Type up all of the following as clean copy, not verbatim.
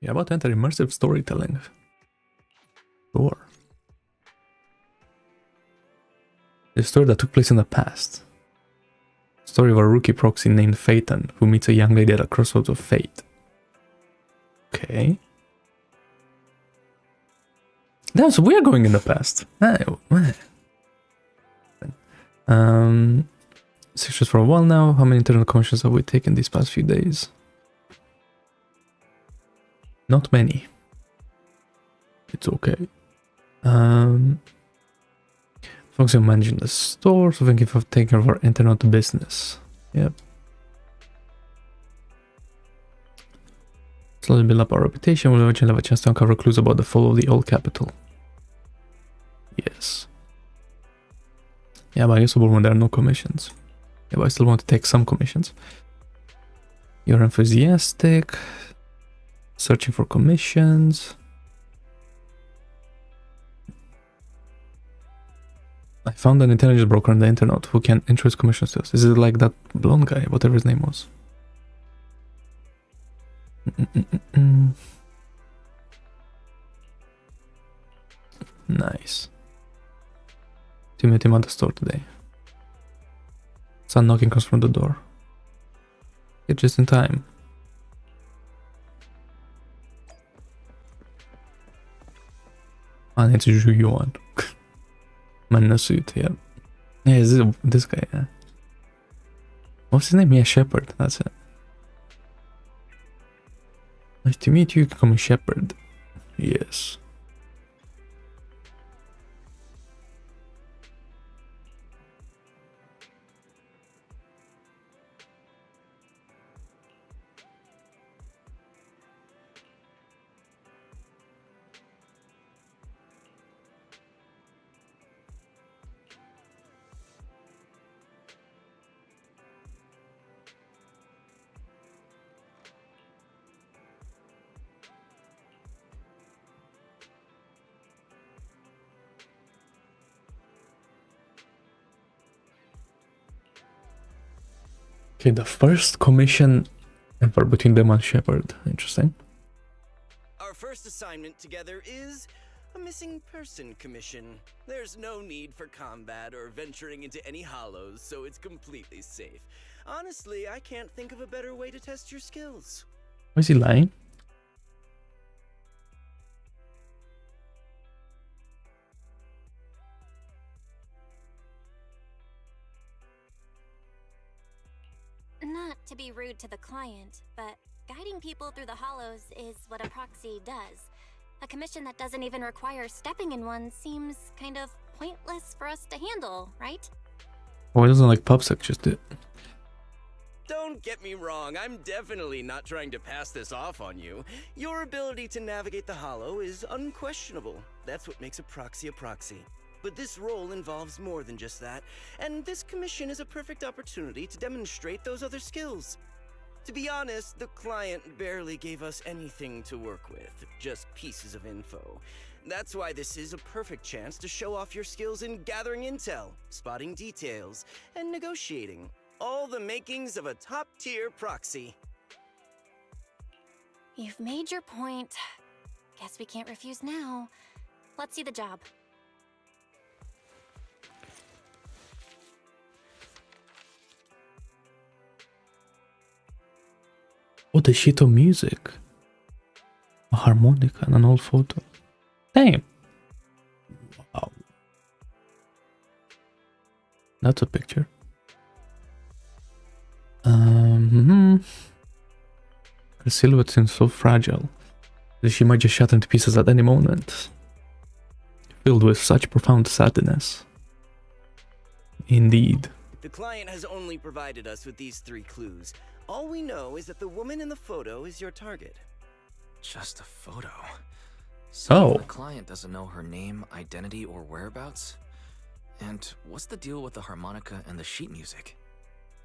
Yeah, about to enter immersive storytelling. Sure. The story that took place in the past. Story of a rookie proxy named Phaeton who meets a young lady at a crossroads of fate. Okay. Damn, so we are going in the past. Sections for a while now. How many internal commissions have we taken these past few days? Not many. It's okay. Focusing on managing the store, so thank you for taking care of our internet business. Yep. Slowly build up our reputation. We'll eventually have a chance to uncover clues about the fall of the old capital. Yes. Yeah, but I guess when there are no commissions. Yeah, but I still want to take some commissions. You're enthusiastic. Searching for commissions. I found an intelligence broker on the internet who can introduce commissions to us. Is it like that blonde guy, whatever his name was? Nice. To meet him at the store today. Son knocking comes from the door. Get just in time. And it's Yuan. Man in a suit, yeah. Yeah, is this guy, yeah. What's his name? Yeah, Shepherd, that's it. Nice to meet you, become a shepherd. Yes. Okay, the first commission ever between them and Shepherd. Interesting. Our first assignment together is a missing person commission. There's no need for combat or venturing into any hollows, so it's completely safe. Honestly, I can't think of a better way to test your skills. Why is he lying? Not to be rude to the client, but guiding people through the hollows is what a proxy does. A commission that doesn't even require stepping in one seems kind of pointless for us to handle, right? Oh, he doesn't like PubSec, just it. Don't get me wrong, I'm definitely not trying to pass this off on you. Your ability to navigate the hollow is unquestionable. That's what makes a proxy a proxy. But this role involves more than just that, and this commission is a perfect opportunity to demonstrate those other skills. To be honest, the client barely gave us anything to work with, just pieces of info. That's why this is a perfect chance to show off your skills in gathering intel, spotting details, and negotiating. All the makings of a top-tier proxy. You've made your point. Guess we can't refuse now. Let's see the job. Oh, the shit of music. A harmonica and an old photo. Damn. Wow. That's a picture. Her silhouette seems so fragile that she might just shatter into pieces at any moment. Filled with such profound sadness. Indeed. The client has only provided us with these 3 clues. All we know is that the woman in the photo is your target. Just a photo. So the client doesn't know her name, identity, or whereabouts? And what's the deal with the harmonica and the sheet music?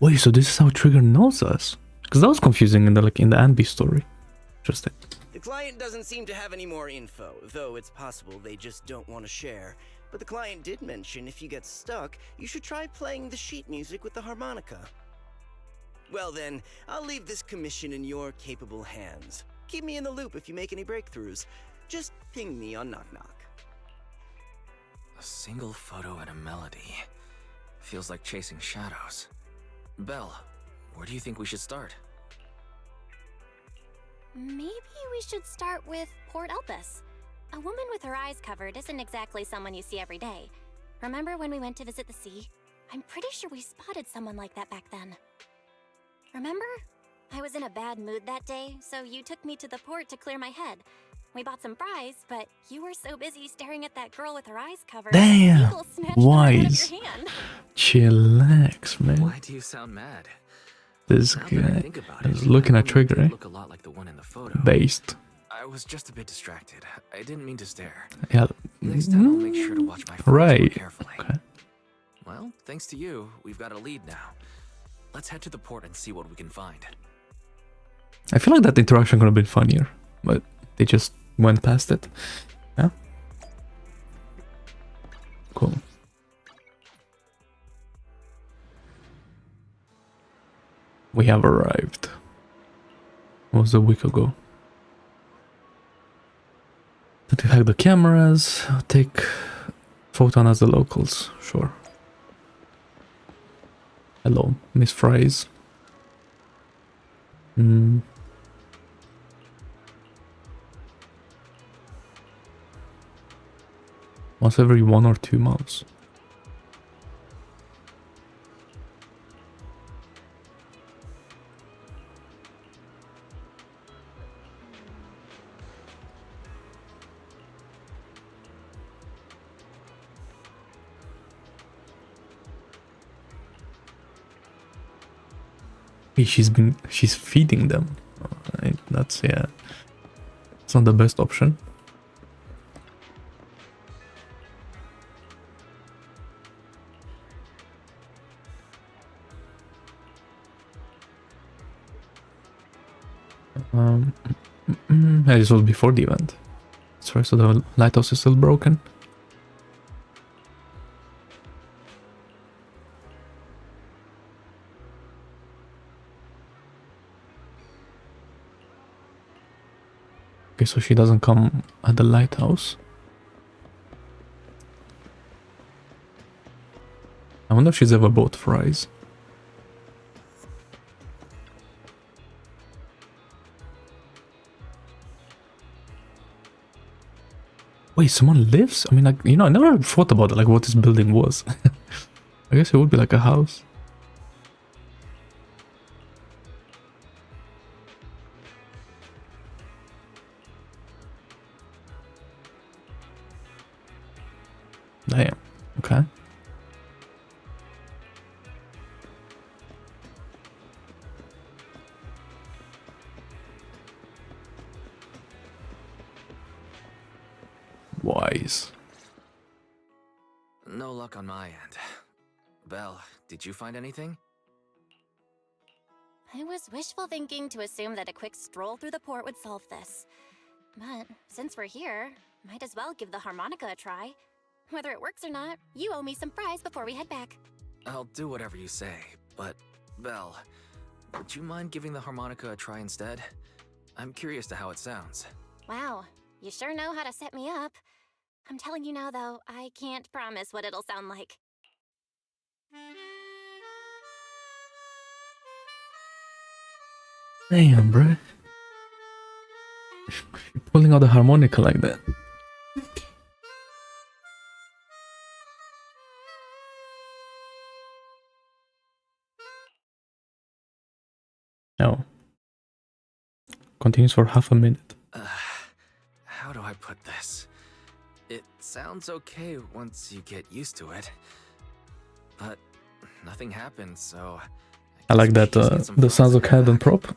wait, so this is how Trigger knows us? Because that was confusing in the Anby story. Interesting. The client doesn't seem to have any more info, though it's possible they just don't want to share. But the client did mention if you get stuck, you should try playing the sheet music with the harmonica. Well then, I'll leave this commission in your capable hands. keep me in the loop if you make any breakthroughs. Just ping me on Knock Knock. A single photo and a melody. Feels like chasing shadows. Belle, where do you think we should start? Maybe we should start with Port Elpis. A woman with her eyes covered isn't exactly someone you see every day. Remember when we went to visit the sea? I'm pretty sure we spotted someone like that back then. Remember? I was in a bad mood that day, so you took me to the port to clear my head. We bought some fries, but you were so busy staring at that girl with her eyes covered. Damn! Eagle snatched them right out of Wise. your hand. Chillax, man. Why do you sound mad? This Now that I guy think about is it, looking that at woman Trigger, did eh? look a lot like the one in the photo. Based. I was just a bit distracted. I didn't mean to stare. Yeah. Next time I'll make sure to watch my friends Right. more carefully. Okay. Well, thanks to you, we've got a lead now. Let's head to the port and see what we can find. I feel like that interaction could have been funnier, but they just went past it. Yeah. Cool. We have arrived. It was a week ago. To hack the cameras, take photon as the locals, sure. Hello, Miss Fries. Once every 1 or 2 months. Hey, she's feeding them. That's, yeah. It's not the best option. Yeah, this was before the event. That's right, so the lighthouse is still broken. Okay, so she doesn't come at the lighthouse. I wonder if she's ever bought fries. Wait, someone lives? I mean, like, you know, I never thought about it, like what this building was. I guess it would be like a house. Damn. Okay. Wise. No luck on my end. Belle, did you find anything? I was wishful thinking to assume that a quick stroll through the port would solve this. But since we're here, might as well give the harmonica a try. Whether it works or not, you owe me some fries before we head back. I'll do whatever you say, but Belle, would you mind giving the harmonica a try instead? I'm curious to how it sounds. Wow, you sure know how to set me up. I'm telling you now, though, I can't promise what it'll sound like. Damn, bro. Pulling out the harmonica like that. No. Continues for half a minute. How do I put this? It sounds okay once you get used to it. But nothing happens, so... I like that the sounds of head and prop.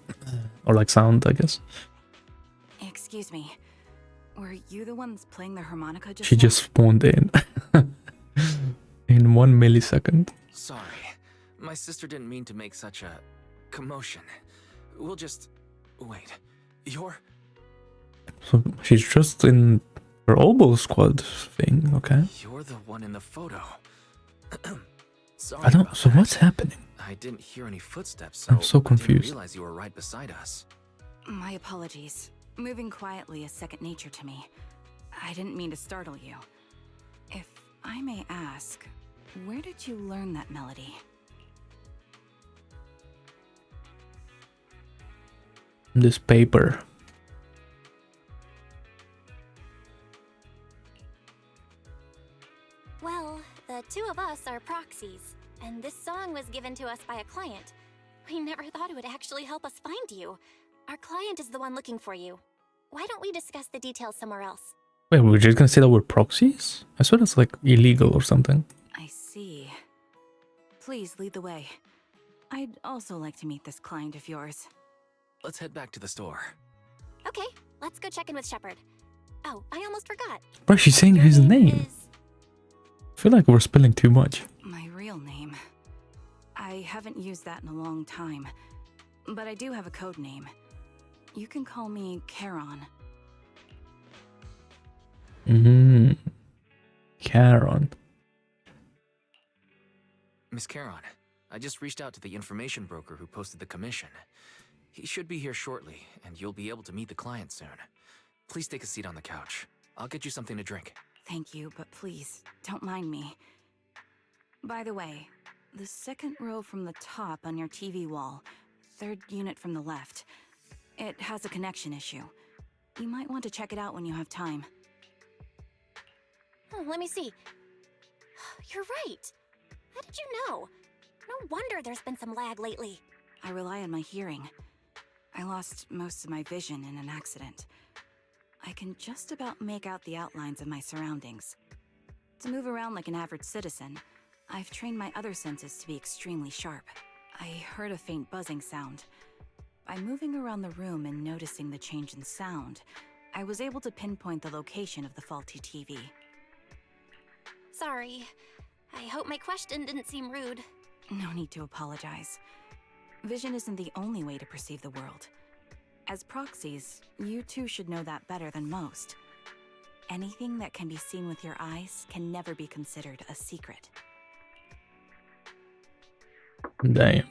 Or like sound, I guess. Excuse me. Were you the ones playing the harmonica just She now? just spawned in. In 1 millisecond. Sorry. My sister didn't mean to make such a commotion. We'll just... Wait. You're... So she's just in her oboe squad thing, okay? You're the one in the photo. Sorry I don't... about So that. what's happening? I didn't hear any footsteps, I'm so I confused. didn't realize you were right beside us. My apologies. Moving quietly is second nature to me. I didn't mean to startle you. If I may ask, where did you learn that melody? This paper. Well, the two of us are proxies, and this song was given to us by a client. We never thought it would actually help us find you. Our client is the one looking for you. Why don't we discuss the details somewhere else? Wait, we're just gonna say that we're proxies? I swear that's like illegal or something. I see. Please lead the way. I'd also like to meet this client of yours. Let's head back to the store. Okay, let's go check in with Shepard. Oh, I almost forgot. Bro, she's saying Your his name. is- I feel like we're spilling too much. My real name. I haven't used that in a long time, but I do have a code name. You can call me Charon. Charon. Miss Charon, I just reached out to the information broker who posted the commission. He should be here shortly, and you'll be able to meet the client soon. Please take a seat on the couch. I'll get you something to drink. Thank you, but please, don't mind me. By the way, the second row from the top on your TV wall, third unit from the left, it has a connection issue. You might want to check it out when you have time. Oh, let me see. You're right. How did you know? No wonder there's been some lag lately. I rely on my hearing. I lost most of my vision in an accident. I can just about make out the outlines of my surroundings. To move around like an average citizen, I've trained my other senses to be extremely sharp. I heard a faint buzzing sound. By moving around the room and noticing the change in sound, I was able to pinpoint the location of the faulty TV. Sorry. I hope my question didn't seem rude. No need to apologize. Vision isn't the only way to perceive the world. As proxies, you two should know that better than most. Anything that can be seen with your eyes can never be considered a secret. Damn.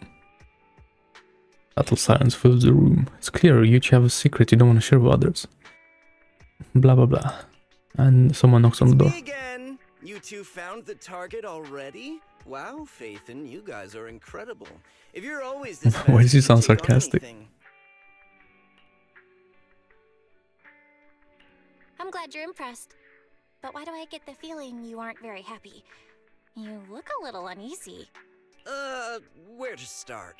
Battle silence fills the room. It's clear you each have a secret you don't want to share with others. Blah blah blah. And someone knocks on the door. Me again. You two found the target already? Wow, Phaethon, you guys are incredible. If you're always this Why does he fast, sound you can take on sarcastic? anything. I'm glad you're impressed. But why do I get the feeling you aren't very happy? You look a little uneasy. Where to start?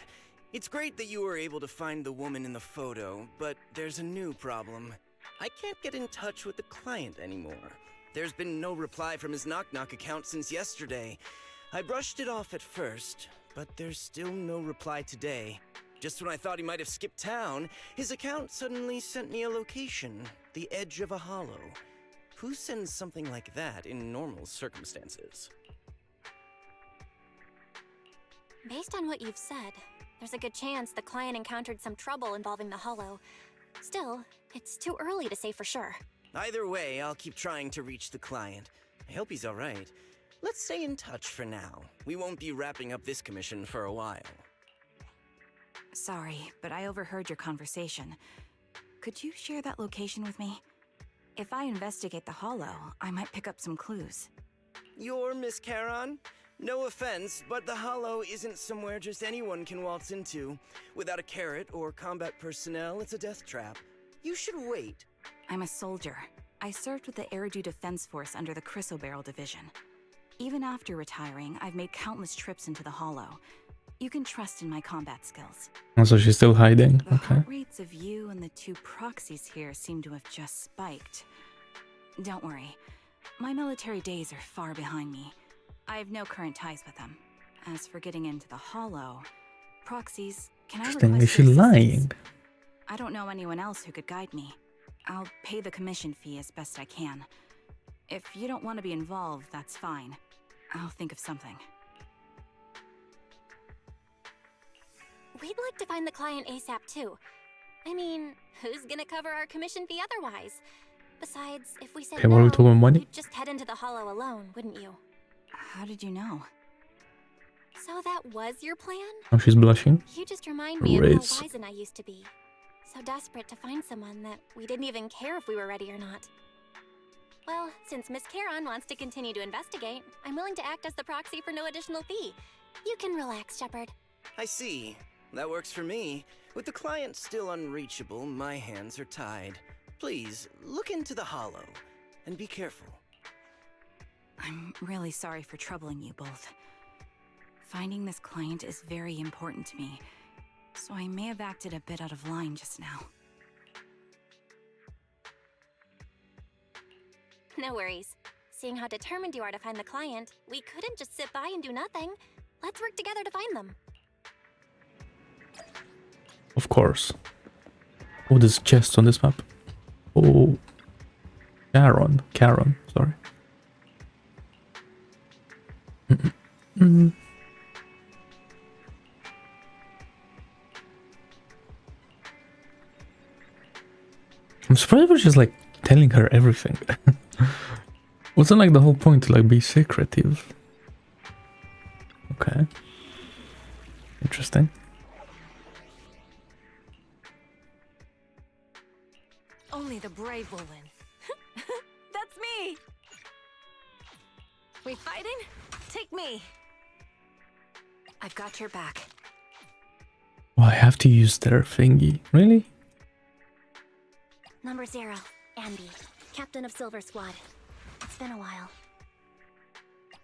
It's great that you were able to find the woman in the photo, but there's a new problem. I can't get in touch with the client anymore. There's been no reply from his Knock Knock account since yesterday. I brushed it off at first, but there's still no reply today. Just when I thought he might have skipped town, his account suddenly sent me a location, the edge of a hollow. Who sends something like that in normal circumstances? Based on what you've said, there's a good chance the client encountered some trouble involving the hollow. Still, it's too early to say for sure. Either way, I'll keep trying to reach the client. I hope he's alright. Let's stay in touch for now. We won't be wrapping up this commission for a while. Sorry, but I overheard your conversation. Could you share that location with me? If I investigate the hollow, I might pick up some clues. You're Miss Charon? No offense, but the hollow isn't somewhere just anyone can waltz into. Without a carrot or combat personnel, it's a death trap. You should wait. I'm a soldier. I served with the Eridu Defense Force under the Chrysoberyl Division. Even after retiring, I've made countless trips into the hollow. You can trust in my combat skills. Also, she's still hiding. The Okay. heart rates of you and the two proxies here seem to have just spiked. Don't worry. My military days are far behind me. I have no current ties with them. As for getting into the hollow, proxies, can I Interesting. request Is she your assistance? lying? I don't know anyone else who could guide me. I'll pay the commission fee as best I can. If you don't want to be involved, that's fine. I'll think of something. We'd like to find the client ASAP too. I mean, who's gonna cover our commission fee otherwise? Besides, if we said Okay, what are we talking about, money? you'd just head into the hollow alone, wouldn't you? How did you know? So that was your plan? Oh, she's blushing. You just remind me of Riz. how wise I used to be. so desperate to find someone that we didn't even care if we were ready or not. Well, since Miss Charon wants to continue to investigate, I'm willing to act as the proxy for no additional fee. You can relax, Shepard. I see. That works for me. With the client still unreachable, my hands are tied. Please, look into the hollow, and be careful. I'm really sorry for troubling you both. Finding this client is very important to me, so I may have acted a bit out of line just now. No worries. Seeing how determined you are to find the client, we couldn't just sit by and do nothing. Let's work together to find them. Of course. Oh, there's chests on this map. Oh. Charon, sorry. I'm surprised we're just like telling her everything. Wasn't like the whole point to like be secretive? Okay. Interesting. Only the brave will win. That's me! We fighting? Take me! I've got your back. Oh, I have to use their thingy. Really? Number 0, Ambi, Captain of Silver Squad. It's been a while.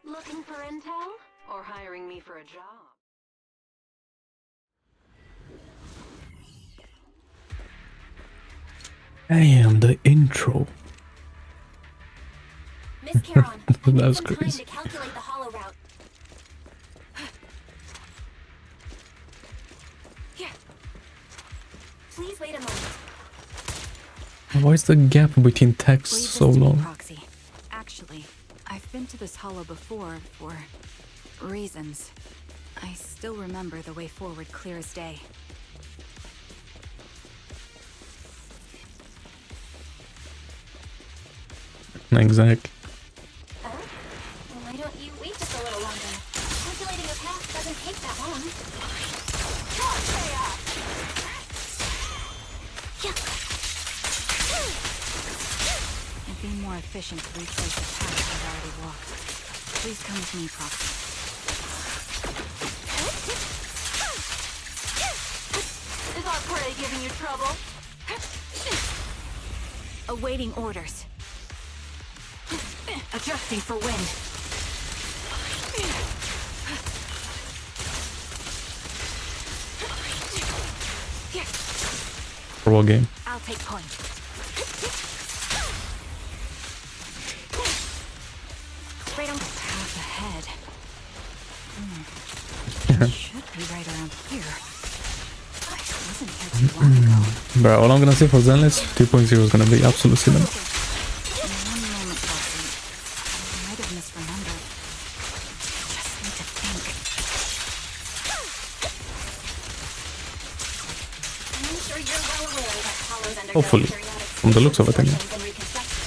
Looking for intel? Or hiring me for a job? Damn, the intro. Miss Charon, I need was some time crazy. to calculate the hollow route. Here. Please wait a moment. Why is the gap between texts Leave this so to me, long? Proxy. Actually, I've been to this hollow before for reasons. I still remember the way forward clear as day. Exactly. Oh? Well, why don't you wait just a little longer? Calculating a path doesn't take that long. It'd be more efficient to retrace the path I've already walked. Please come with me, Proxy. Is our prey giving you trouble? Awaiting orders. Adjusting for wind. Roll game. I'll take point. Right on. Path ahead. Should be right around here. I wasn't here too long ago. Bro, all I'm gonna say for Zenless 2.0 is gonna be absolute cinema. One moment, Proxy. I might have misremembered. Just need to think. I'm sure you're well aware that hollows undergo Hopefully. periodic From the looks of it, anyway. reconstructions and reconstructions.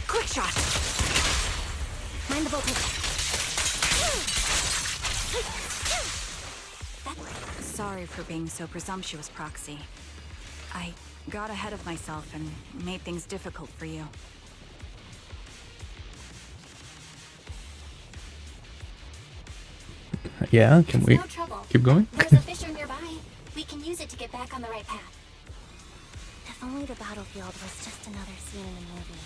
Quick shot! Mind the voltage. Sorry for being so presumptuous, Proxy. I got ahead of myself and made things difficult for you. Yeah, can we No trouble. keep going? There's a fissure nearby. We can use it to get back on the right path. If only the battlefield was just another scene in a movie.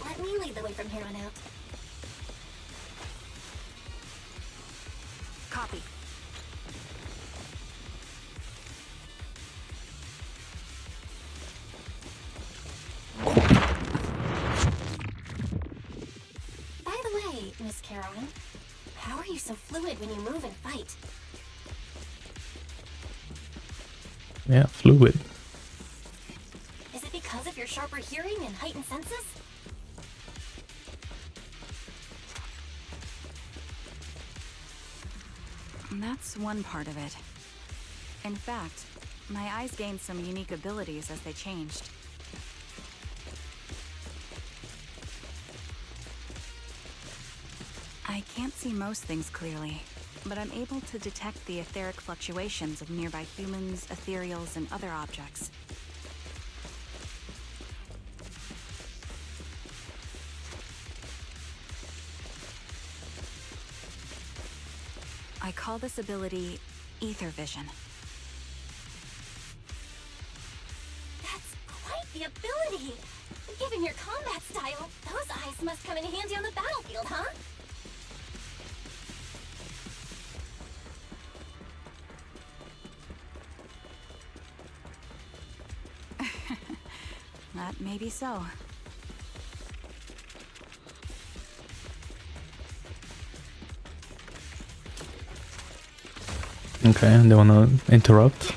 Let me lead the way from here on out. Copy. By the way, Miss Caroline, how are you so fluid when you move and fight? Yeah, fluid. Is it because of your sharper hearing and heightened senses? That's one part of it. In fact, my eyes gained some unique abilities as they changed. I can't see most things clearly, but I'm able to detect the etheric fluctuations of nearby humans, ethereals, and other objects. I call this ability Ether Vision. That's quite the ability! Given your combat style, those eyes must come in handy on the battlefield, huh? That may be so. Okay, they wanna interrupt.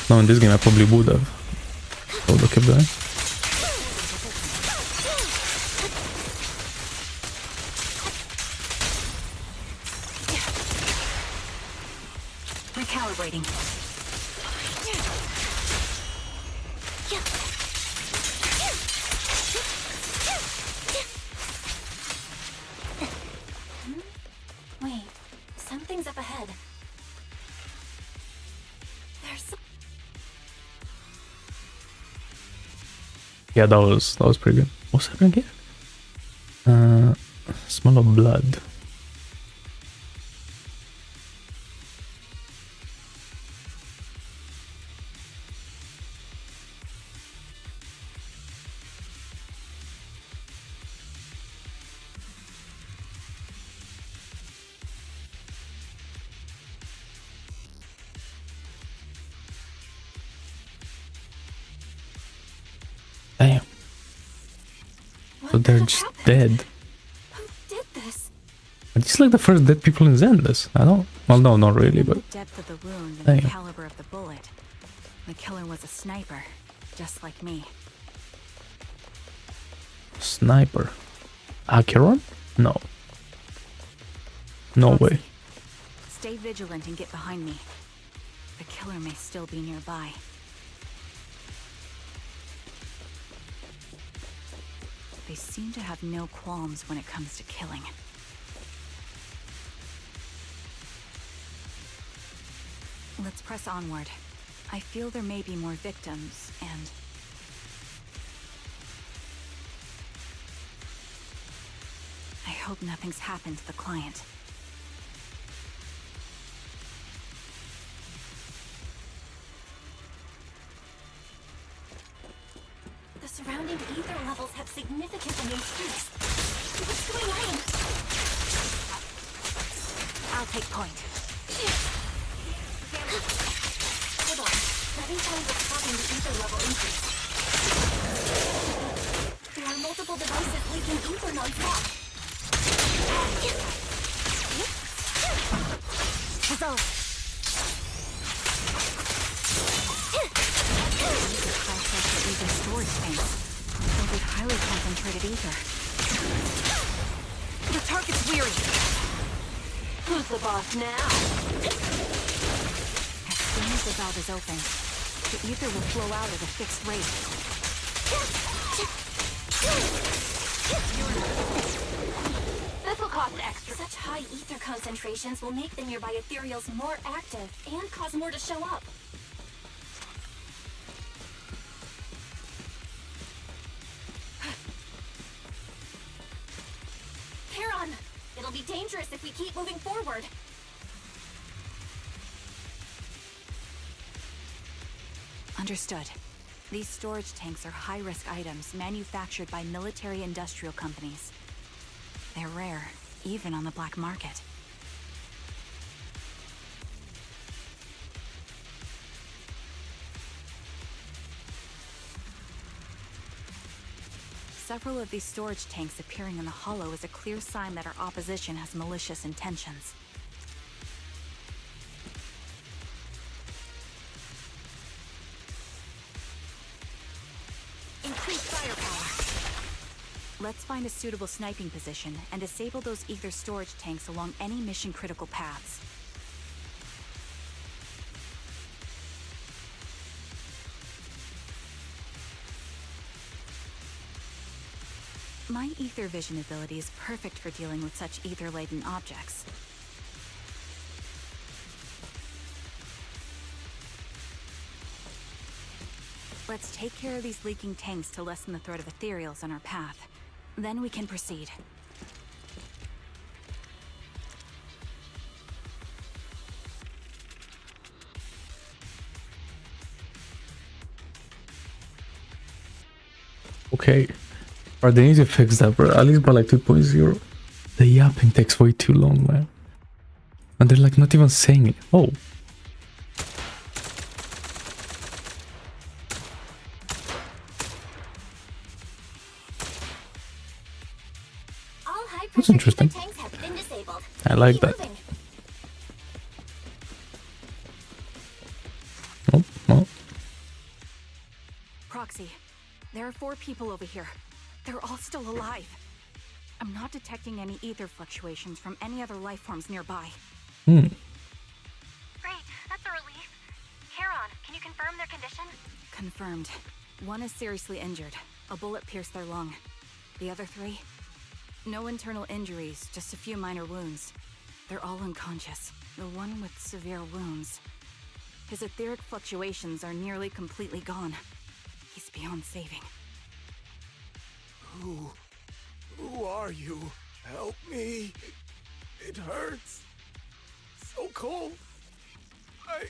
No, in this game I probably would have. So look at that. Recalibrating. Wait, something's up ahead. There's Yeah, that was pretty good. What's happening here? Smell of blood. Damn. So they're just dead. Who did this? Are these like the first dead people in Zenless? I don't. Well, no, not really, Given but the depth of the wound and Damn. the caliber of the bullet, the killer was a sniper, just like me. sniper. Acheron? No. No way. Stay vigilant and get behind me. The killer may still be nearby. They seem to have no qualms when it comes to killing. Let's press onward. I feel there may be more victims, and... I hope nothing's happened to the client. The surrounding ether levels have significantly increased. What's going on? I'll take point. Hold on. Let me tell you what's causing the ether level increase. There are multiple devices leaking ether non-stop. Result. High-pressure ether storage tanks. Filled with highly concentrated ether. The target's weary. Who's the boss now? As soon as the valve is open, the ether will flow out at a fixed rate. This'll cost extra. Such high ether concentrations will make the nearby ethereals more active and cause more to show up. Charon! It'll be dangerous if we keep moving forward. Understood. These storage tanks are high-risk items manufactured by military-industrial companies. They're rare, even on the black market. Several of these storage tanks appearing in the hollow is a clear sign that our opposition has malicious intentions. Increase firepower. Let's find a suitable sniping position and disable those ether storage tanks along any mission-critical paths. My ether vision ability is perfect for dealing with such ether-laden objects. Let's take care of these leaking tanks to lessen the threat of ethereals on our path. Then we can proceed. Okay. Or they need to fix that, bro. At least by like 2.0. The yapping takes way too long, man. And they're like not even saying it. Oh. That's interesting. I like that. Oh, well. Proxy, there are 4 people over here. They're all still alive. I'm not detecting any ether fluctuations from any other life forms nearby. Great, that's a relief. Charon, can you confirm their condition? Confirmed. 1 is seriously injured. A bullet pierced their lung. The other 3? No internal injuries, just a few minor wounds. They're all unconscious. The one with severe wounds. His etheric fluctuations are nearly completely gone. He's beyond saving. Who are you? Help me. It hurts. So cold. I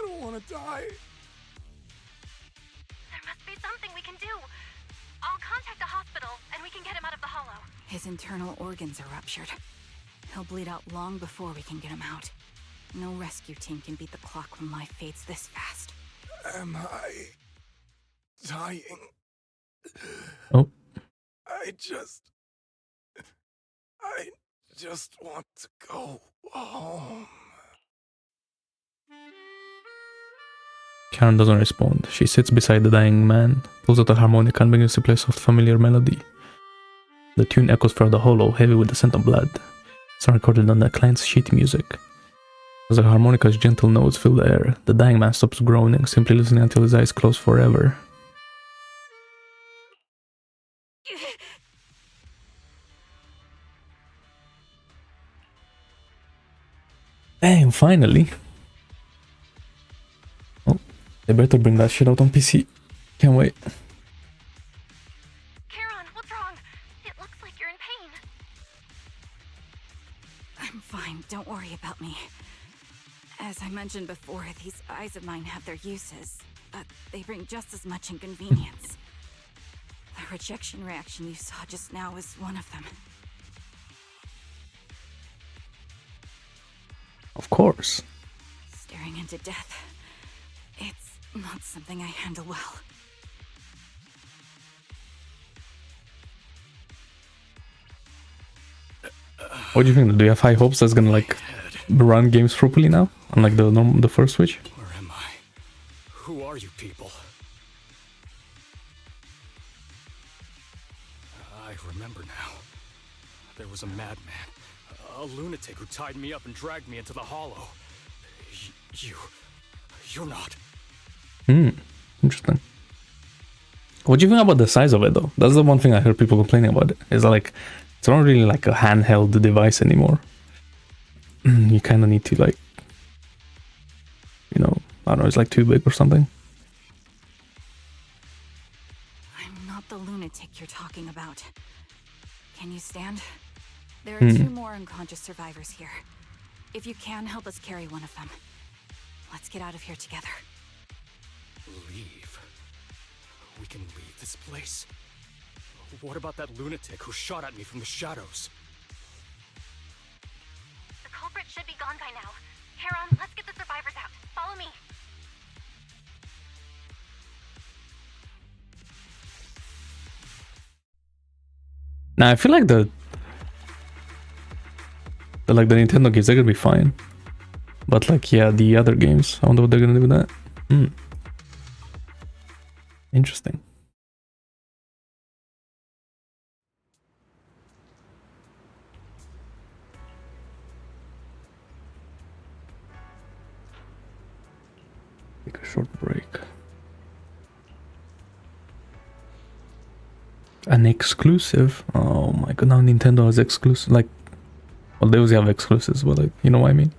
don't want to die. There must be something we can do. I'll contact the hospital and we can get him out of the hollow. His internal organs are ruptured. He'll bleed out long before we can get him out. No rescue team can beat the clock when life fades this fast. Am I dying? Oh. I just want to go home. Karen doesn't respond. She sits beside the dying man, pulls out a harmonica and begins to play a soft, familiar melody. The tune echoes throughout the hollow, heavy with the scent of blood. It's recorded on the client's sheet music. As the harmonica's gentle notes fill the air, the dying man stops groaning, simply listening until his eyes close forever. Damn, finally! Oh, they better bring that shit out on PC. Can't wait. Charon, what's wrong? It looks like you're in pain. I'm fine, don't worry about me. As I mentioned before, these eyes of mine have their uses, but they bring just as much inconvenience. The rejection reaction you saw just now is one of them. Of course. Staring into death. It's not something I handle well. What do you think? Do you have high hopes that's gonna like run games properly now? Unlike the first Switch? Where am I? Who are you people? I remember now. There was a madman, a lunatic who tied me up and dragged me into the hollow. You're not. Interesting. What do you think about the size of it though? That's the one thing I heard people complaining about it. Is like it's not really like a handheld device anymore. You kind of need to like, you know, I don't know, it's like too big or something. I'm not the lunatic you're talking about. Can you stand? There are 2 more unconscious survivors here. If you can, help us carry one of them. Let's get out of here together. Leave? We can leave this place? What about that lunatic who shot at me from the shadows? The culprit should be gone by now. Charon, let's get the survivors out. Follow me. Now I feel like the Nintendo games, they're gonna be fine. But like, yeah, the other games, I wonder what they're gonna do with that. Interesting. Take a short break. An exclusive? Oh my god, now Nintendo has exclusive, like, well, they always have exclusives, but like, you know what I mean?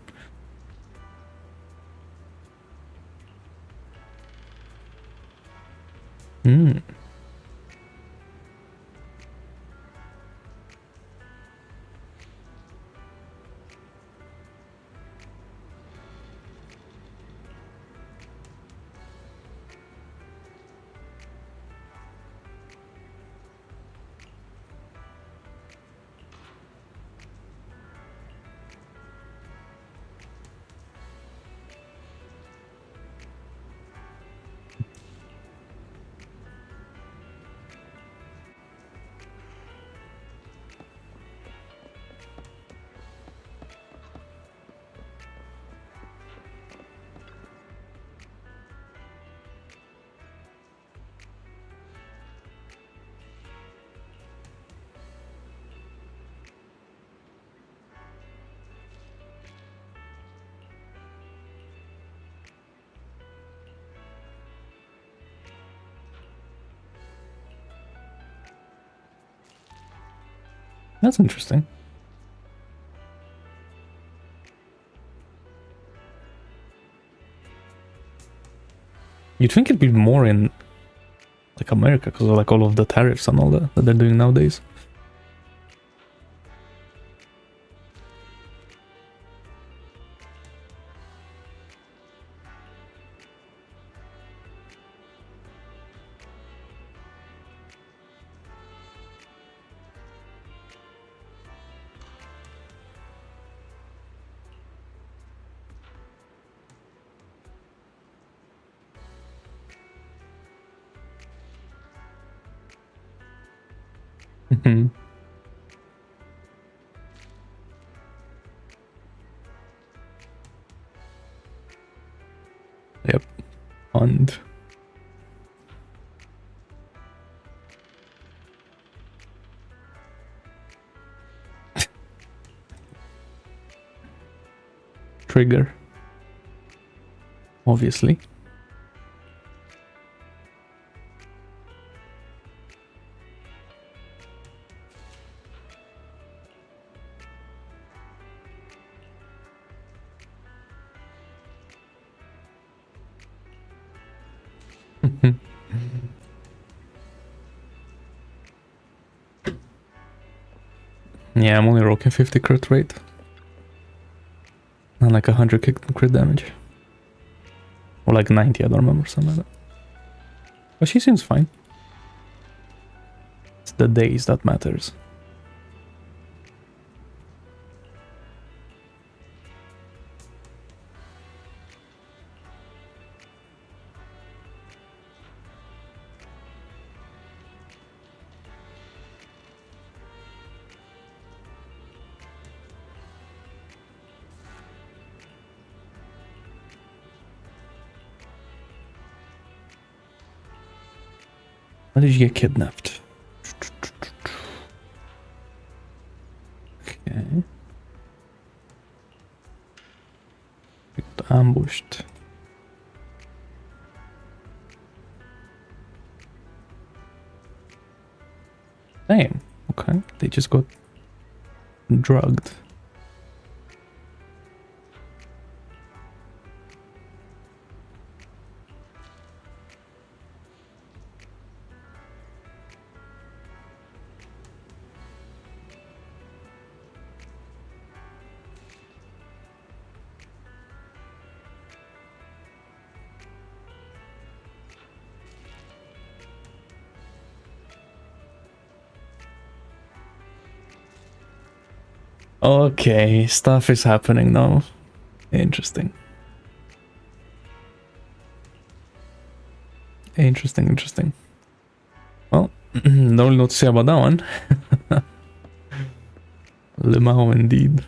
Hmm. That's interesting. You'd think it'd be more in like America because of like all of the tariffs and all that they're doing nowadays. Mhm. Yep. And trigger. Obviously. Yeah, I'm only rocking 50 crit rate. And like 100 crit damage. Or like 90, I don't remember, something like that. But she seems fine. It's the days that matters. How did you get kidnapped? Okay. Got ambushed. Damn. Okay. They just got drugged. Okay, stuff is happening now. Interesting. Interesting. Well, don't really know what to say about that one. Limao indeed.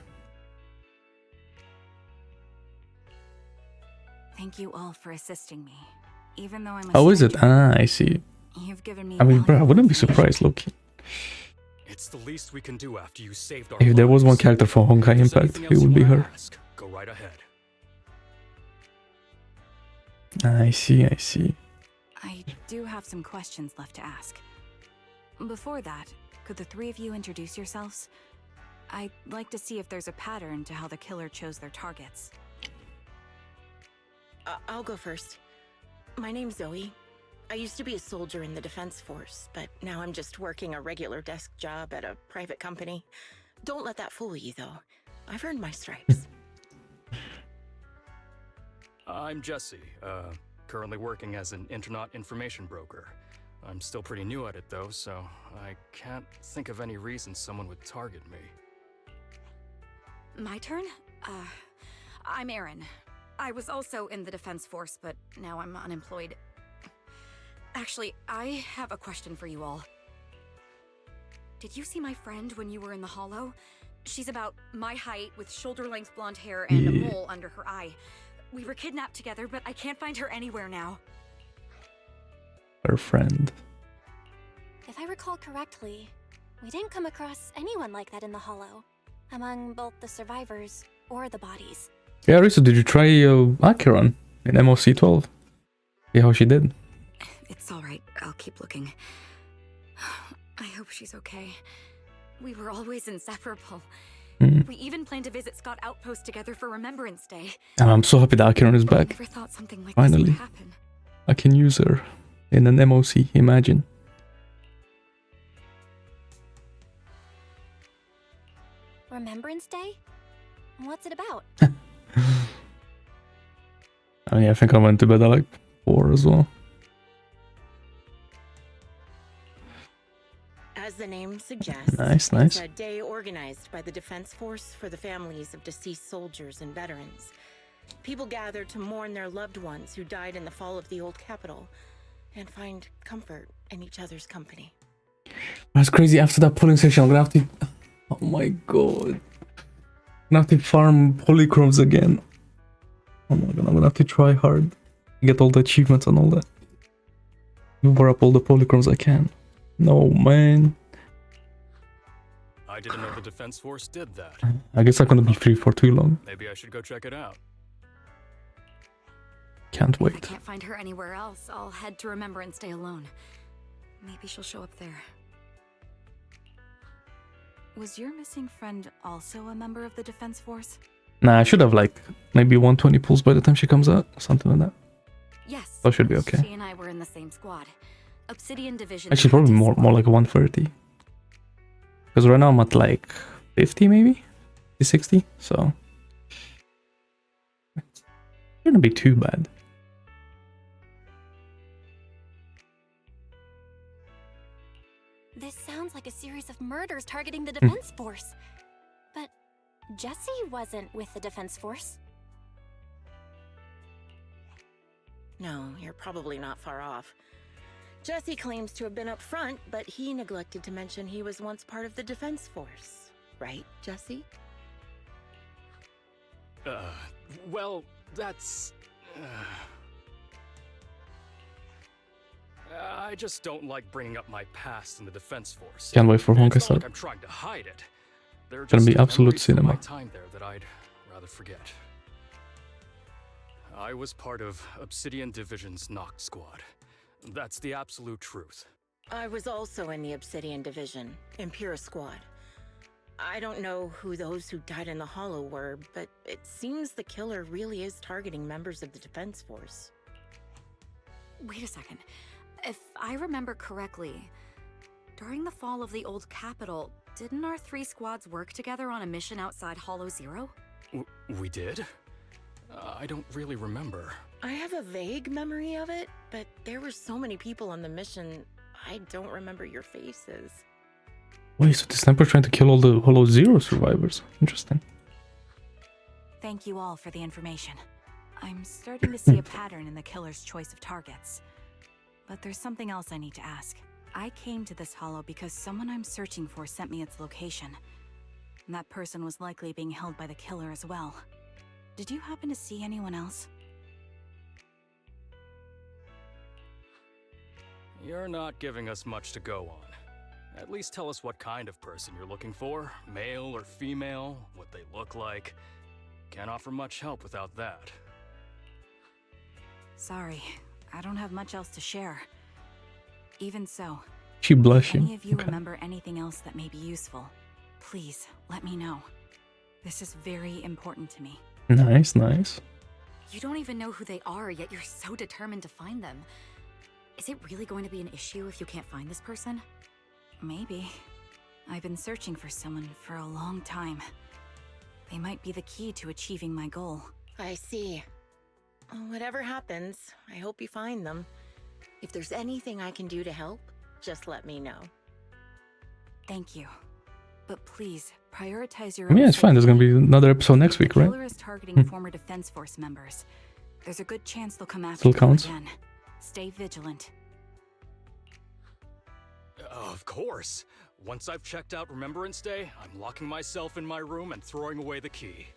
Thank you all for assisting me. Even though I'm a How is it? stranger, Ah, I see. you've given me I mean, bro, I valuable wouldn't be information. surprised, Loki. It's the least we can do after you saved our If there was one lives. character for Honkai If there's Impact, anything it else would you be wanna her. ask, go right ahead. I see. I do have some questions left to ask. Before that, could the three of you introduce yourselves? I'd like to see if there's a pattern to how the killer chose their targets. I'll go first. My name's Zoe. I used to be a soldier in the Defense Force, but now I'm just working a regular desk job at a private company. Don't let that fool you, though. I've earned my stripes. I'm Jesse, currently working as an internet information broker. I'm still pretty new at it, though, so I can't think of any reason someone would target me. My turn? I'm Erin. I was also in the Defense Force, but now I'm unemployed. Actually, I have a question for you all. Did you see my friend when you were in the Hollow? She's about my height, with shoulder-length blonde hair and a mole under her eye. We were kidnapped together, but I can't find her anywhere now. Her friend. If I recall correctly, we didn't come across anyone like that in the Hollow, among both the survivors or the bodies. Yeah, Arisu, did you try Acheron in MOC 12? See how she did? It's alright, I'll keep looking. I hope she's okay. We were always inseparable. We even planned to visit Scott Outpost together for Remembrance Day. And I'm so happy that Acheron is I back. never thought something like Finally. this would happen. I can use her in an MOC, imagine. Remembrance Day? What's it about? I mean, I think I went to bed at like 4 as well. As the name suggests, Nice. it's a day organized by the Defense Force for the families of deceased soldiers and veterans. People gather to mourn their loved ones who died in the fall of the old capital and find comfort in each other's company. That's crazy. After that polling session, I'm gonna have to... Oh my god. I'm gonna have to farm polychromes again. Oh my god, I'm gonna have to try hard. Get all the achievements and all that. Power up all the polychromes I can. No, man. I didn't know the Defense Force did that. I guess I'm gonna be free for too long. Maybe I should go check it out. Can't If I wait. can't find her anywhere else, I'll head to Remembrance Day alone. Maybe she'll show up there. Was your missing friend also a member of the Defense Force? Nah, I should have like maybe 120 pulls by the time she comes out. Something like that. Yes. That should be okay. She and I were in the same squad. Obsidian Division. Actually, probably more like 130. Because right now I'm at like 50 maybe? 60, so... It shouldn't be too bad. This sounds like a series of murders targeting the Defense Force. But Jesse wasn't with the Defense Force. No, you're probably not far off. Jesse claims to have been up front, but he neglected to mention he was once part of the Defense Force. Right, Jesse? Well, that's... I just don't like bringing up my past in the Defense Force. Can't wait for And it's Honkai not like Star. I'm trying to hide it. There are Gonna just be absolute memories from cinema. my time there that I'd rather forget. I was part of Obsidian Division's Noct Squad. That's the absolute truth. I was also in the Obsidian Division, Impera Squad. I don't know who those who died in the Hollow were, but it seems the killer really is targeting members of the Defense Force. Wait a second. If I remember correctly, during the fall of the old capital, didn't our 3 squads work together on a mission outside Hollow Zero? We did? I don't really remember. I have a vague memory of it, but there were so many people on the mission, I don't remember your faces. Wait, so the sniper's trying to kill all the Hollow Zero survivors. Interesting. Thank you all for the information. I'm starting to see a pattern in the killer's choice of targets. But there's something else I need to ask. I came to this hollow because someone I'm searching for sent me its location. And that person was likely being held by the killer as well. Did you happen to see anyone else? You're not giving us much to go on. At least tell us what kind of person you're looking for. Male or female, what they look like. Can't offer much help without that. Sorry, I don't have much else to share. Even so, She if blushing. any of you Okay. remember anything else that may be useful, please let me know. This is very important to me. Nice. You don't even know who they are, yet you're so determined to find them. Is it really going to be an issue if you can't find this person? Maybe. I've been searching for someone for a long time. They might be the key to achieving my goal. I see. Whatever happens, I hope you find them. If there's anything I can do to help, just let me know. Thank you. But please, prioritize your I mean, own it's fine. There's gonna be another episode next week, The right? killer is targeting former Defense Force members. There's a good chance they'll come after Still you counts. again. Stay vigilant. Of course. Once I've checked out Remembrance Day, I'm locking myself in my room and throwing away the key.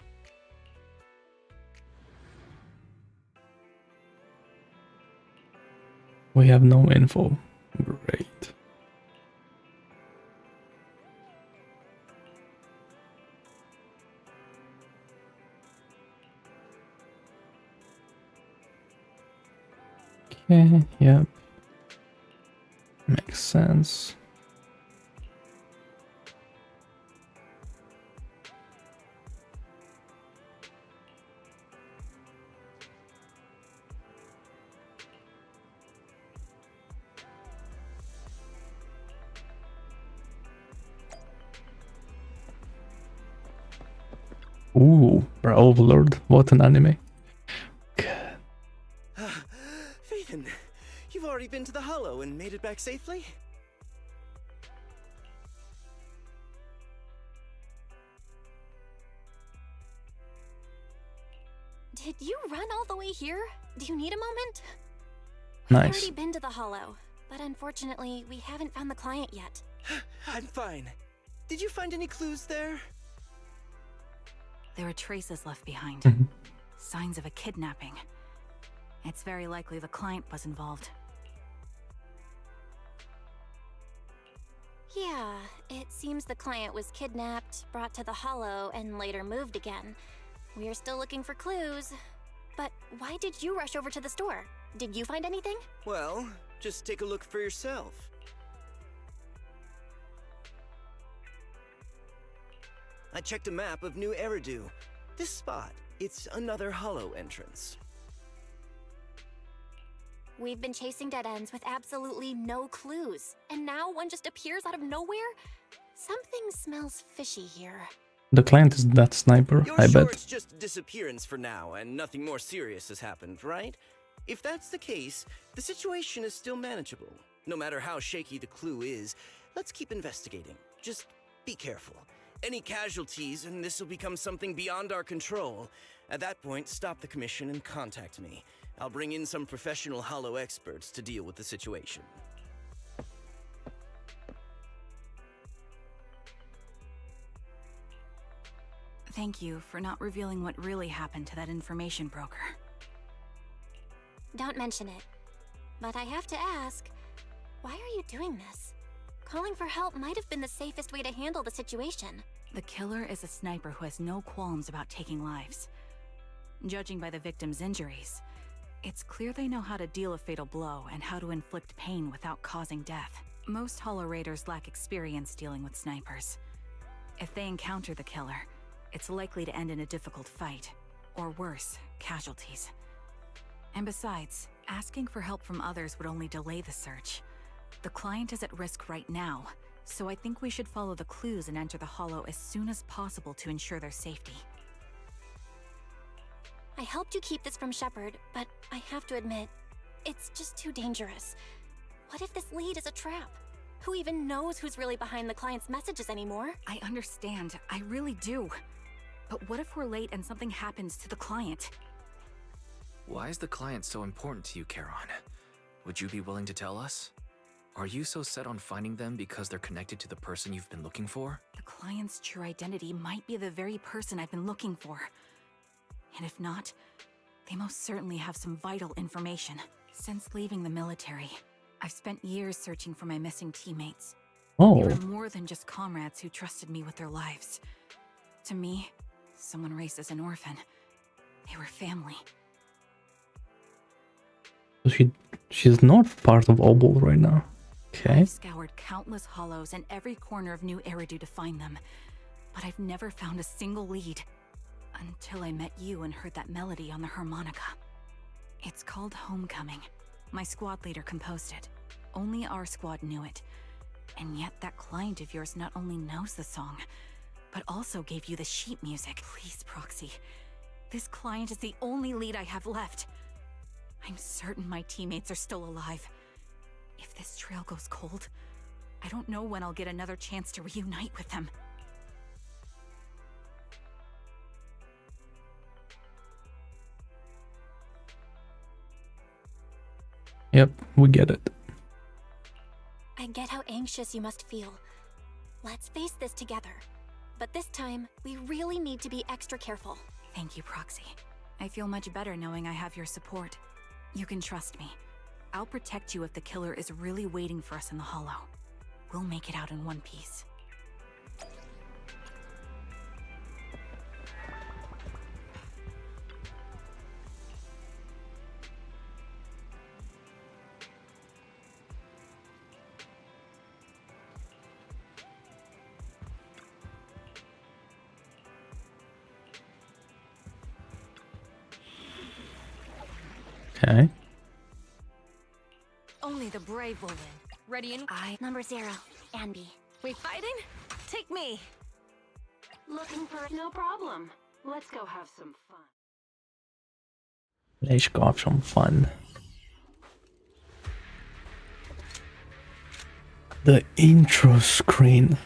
We have no info. Great. Okay, yep. Makes sense. Ooh, Brawl Lord, what an anime. Phaethon, you've already been to the Hollow and made it back safely? Did you run all the way here? Do you need a moment? We've Nice. already been to the Hollow, but unfortunately, we haven't found the client yet. I'm fine. Did you find any clues there? There are traces left behind. Mhm. Signs of a kidnapping. It's very likely the client was involved. Yeah, it seems the client was kidnapped, brought to the Hollow, and later moved again. We are still looking for clues. But why did you rush over to the store? Did you find anything? Well, just take a look for yourself. I checked a map of New Eridu. This spot, it's another Hollow entrance. We've been chasing dead ends with absolutely no clues. And now one just appears out of nowhere? Something smells fishy here. The client is that sniper, You're I sure bet. it's just a disappearance for now and nothing more serious has happened, right? If that's the case, the situation is still manageable. No matter how shaky the clue is, let's keep investigating. Just be careful. Any casualties and this will become something beyond our control. At that point, stop the commission and contact me. I'll bring in some professional Hollow experts to deal with the situation. Thank you for not revealing what really happened to that information broker. Don't mention it. But I have to ask, why are you doing this? Calling for help might have been the safest way to handle the situation. The killer is a sniper who has no qualms about taking lives. Judging by the victim's injuries, it's clear they know how to deal a fatal blow and how to inflict pain without causing death. Most Hollow Raiders lack experience dealing with snipers. If they encounter the killer, it's likely to end in a difficult fight, or worse, casualties. And besides, asking for help from others would only delay the search. The client is at risk right now, so I think we should follow the clues and enter the Hollow as soon as possible to ensure their safety. I helped you keep this from Shepard, but I have to admit, it's just too dangerous. What if this lead is a trap? Who even knows who's really behind the client's messages anymore? I understand, I really do. But what if we're late and something happens to the client? Why is the client so important to you, Charon? Would you be willing to tell us? Are you so set on finding them because they're connected to the person you've been looking for? The client's true identity might be the very person I've been looking for. And if not, they most certainly have some vital information. Since leaving the military, I've spent years searching for my missing teammates. They Oh, were more than just comrades who trusted me with their lives. To me, someone raised as an orphan, they were family. so she's not part of Obol right now. Okay. I've scoured countless hollows and every corner of New Eridu to find them, but I've never found a single lead. Until I met you and heard that melody on the harmonica. It's called Homecoming. My squad leader composed it. Only our squad knew it. And yet that client of yours not only knows the song, but also gave you the sheet music. Please, Proxy. This client is the only lead I have left. I'm certain my teammates are still alive. If this trail goes cold, I don't know when I'll get another chance to reunite with them. Yep, we get it. I get how anxious you must feel. Let's face this together. But this time, we really need to be extra careful. Thank you, Proxy. I feel much better knowing I have your support. You can trust me. I'll protect you if the killer is really waiting for us in the Hollow. We'll make it out in one piece. Okay. Only the brave will win. Ready and Number 0, Anby. we fighting? Take me. Looking for no problem. Let's go have some fun. Let's go have some fun. The intro screen.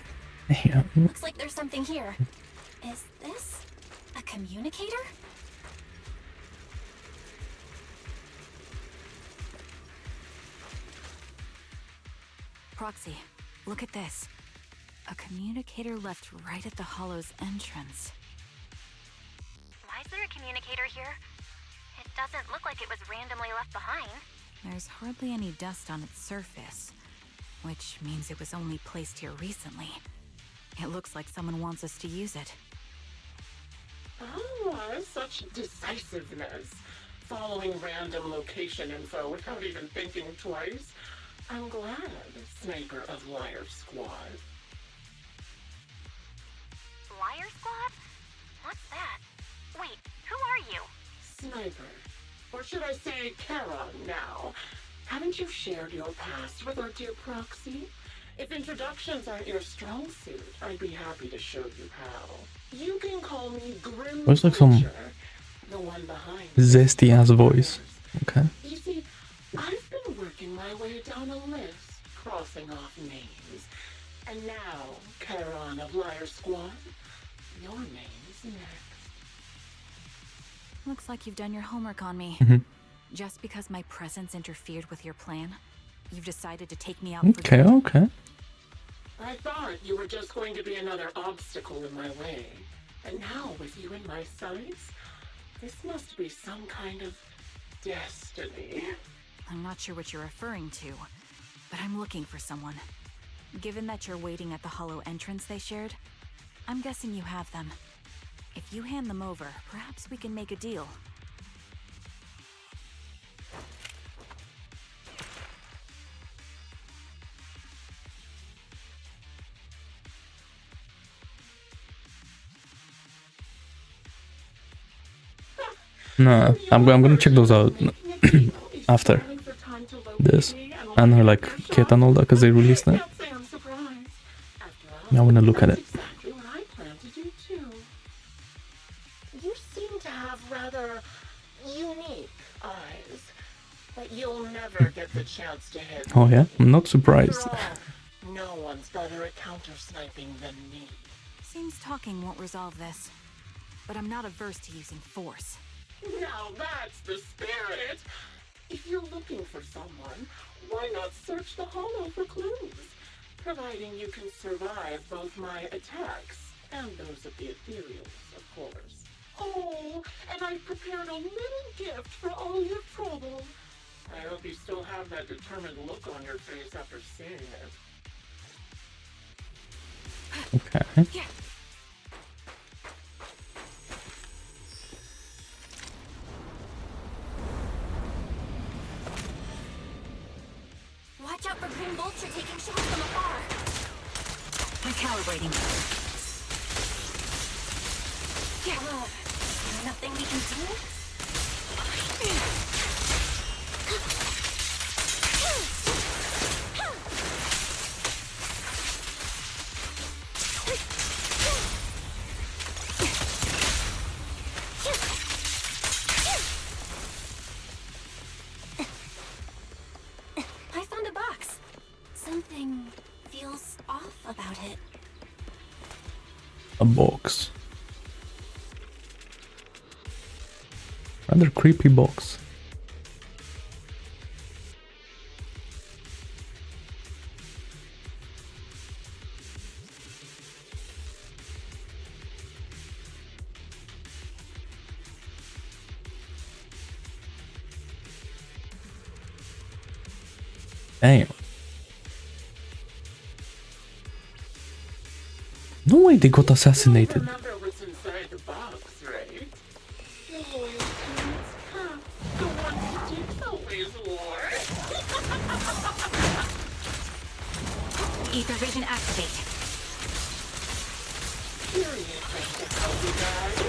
Yeah. Looks like there's something here. Is this a communicator? Proxy, look at this. A communicator left right at the Hollow's entrance. Why is there a communicator here? It doesn't look like it was randomly left behind. There's hardly any dust on its surface, which means it was only placed here recently. It looks like someone wants us to use it. Oh, such decisiveness. Following random location info without even thinking twice. I'm glad, Sniper of Liar Squad. Liar Squad? What's that? Wait, who are you? Sniper. Or should I say Kara now? Haven't you shared your past with our dear Proxy? If introductions aren't your strong suit, I'd be happy to show you how. You can call me Grim Looks like some Butcher, the one behind zesty ass voice. Okay. You see, I've been working my way down a list, crossing off names. And now, Charon of Liar Squad, your name's next. Looks like you've done your homework on me. Just because my presence interfered with your plan, you've decided to take me out for Okay, good. okay. I thought you were just going to be another obstacle in my way. And now, with you in my sights, this must be some kind of destiny. I'm not sure what you're referring to, but I'm looking for someone. Given that you're waiting at the Hollow entrance they shared, I'm guessing you have them. If you hand them over, perhaps we can make a deal. No, I'm gonna check those out after this. And her like kit and all that, because they released it. I wanna look at it. Exactly what I plan to do too. You seem to have rather unique eyes, but you'll never get the chance to hit. Oh yeah, I'm not surprised. After all, no one's better at counter-sniping than me. Seems talking won't resolve this, but I'm not averse to using force. Now that's the spirit. If you're looking for someone, why not search the Hollow for clues? Providing you can survive both my attacks and those of the ethereals, of course. Oh, and I've prepared a little gift for all your trouble. I hope you still have that determined look on your face after seeing it. Okay. Watch out for Green Vulture taking shots from afar. Recalibrating. Nothing we can do? A box. Rather creepy box. Damn. No way they got assassinated. Remember what's inside the box, right? The one who takes always war. Ether vision activate. Curious as to how we died.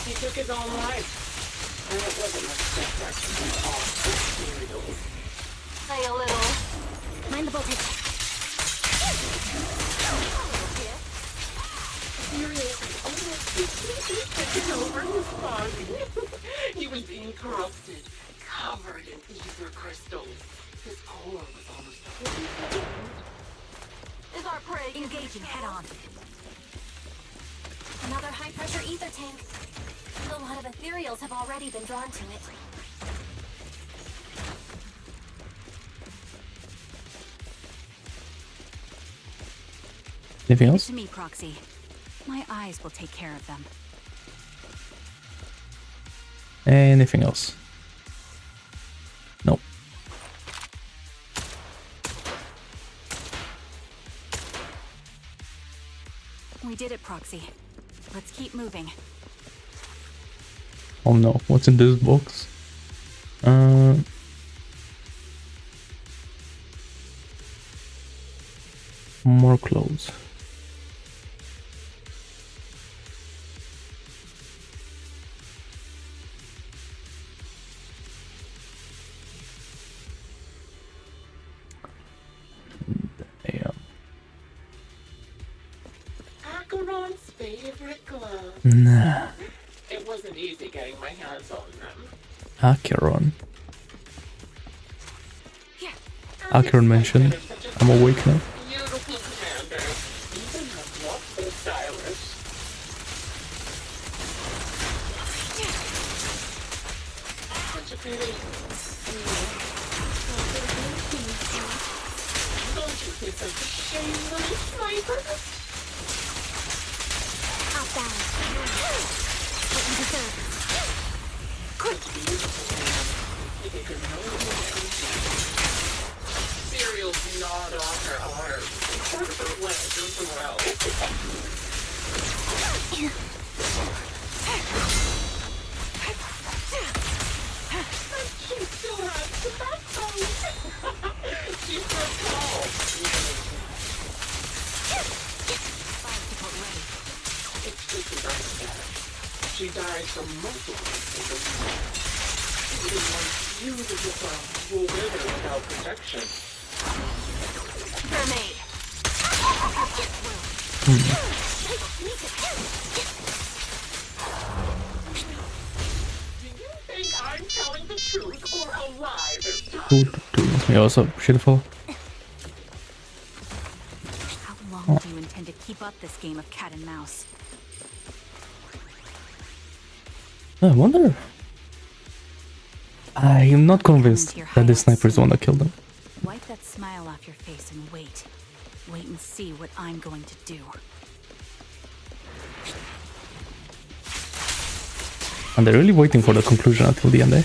He took his own life. And it wasn't much different from all Eridu. Play a little. Mind the voltage. Seriously, almost completely taken over his body. He was being corrupted, covered in ether crystals. His core was almost totally cold. Is our prey Engaging head on. Another high-pressure ether tank. A lot of ethereals have already been drawn to it. Anything else? To me, Proxy. My eyes will take care of them. Anything else? Nope. We did it, Proxy. Let's keep moving. Oh no, what's in this box? More clothes. Acheron's favorite glove. Nah. It wasn't easy getting my hands on them. Acheron. Acheron mentioned. I'm awake now. Beautiful commander. Even her looks so stylish. Such a pity. Don't you think such a shame, little sniper? Hop down. What you deserve. Quick. If you could know Cereals gnawed off her arms, part of her legs as well. But she still has the backbone. She's so tall. It's just a nice death. She died from multiple injuries. Even one beautiful flower will wither without protection. grenade? Do you think I'm telling the truth or a lie this time? Yeah, what's up, Shitfall? How long do you intend to keep up this game of cat and mouse? I wonder. I am not convinced that the sniper is the one that killed him. Wipe that smile off your face and wait. Wait and see what I'm going to do. And they're really waiting for the conclusion until the end, eh?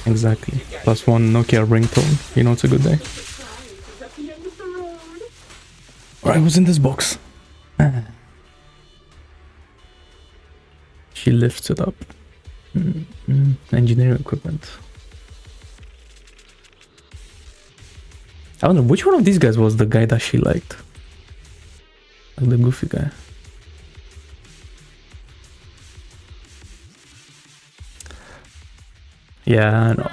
Exactly. +1 Nokia ringtone. You know it's a good day. Alright, what's in this box? She lifts it up. Engineering equipment. I wonder which one of these guys was the guy that she liked. Like the goofy guy. Yeah, I know.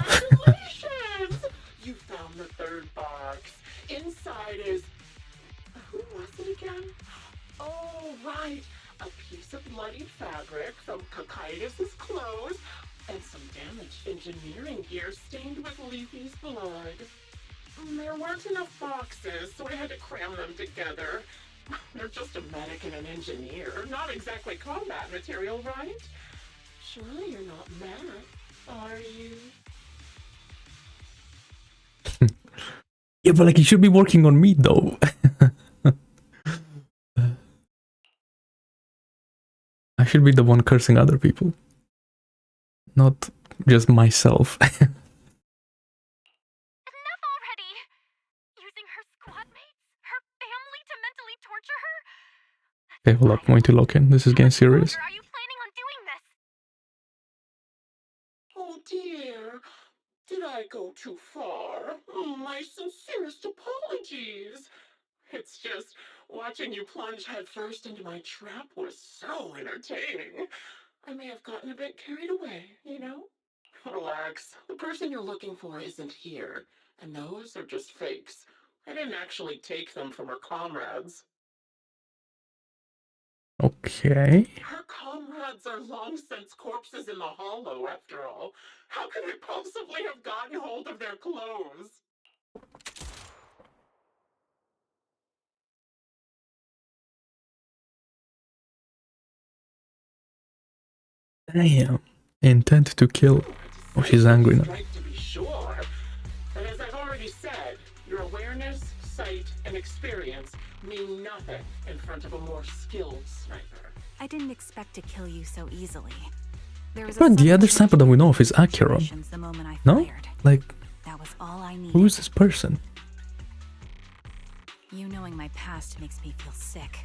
You found the third box. Inside is... Who was it? fabric from Cocytus's clothes, and some damaged engineering gear stained with Leafy's blood. There weren't enough boxes, so I had to cram them together. They're just a medic and an engineer, not exactly combat material, right? Surely you're not mad, are you? Yeah, but like, you should be working on me, though. I should be the one cursing other people, not just myself. Enough already! Using her squad mates, her family to mentally torture her? Okay, hold up, I'm going to lock in. This is getting serious. Are you planning on doing this? Oh dear, did I go too far? My sincerest apologies. It's just, watching you plunge headfirst into my trap was so entertaining. I may have gotten a bit carried away, you know? Relax, the person you're looking for isn't here, and those are just fakes. I didn't actually take them from her comrades. Okay. Her comrades are long since corpses in the hollow, after all. How could I possibly have gotten hold of their clothes? Damn. Intent to kill. Oh, she's angry now. To be sure. But as I've already said, your awareness, sight, and experience mean nothing in front of a more skilled sniper. I didn't expect to kill you so easily. There was But the other sniper that we know of is Acheron. No? Like, that was all I needed. who is this person? You knowing my past makes me feel sick.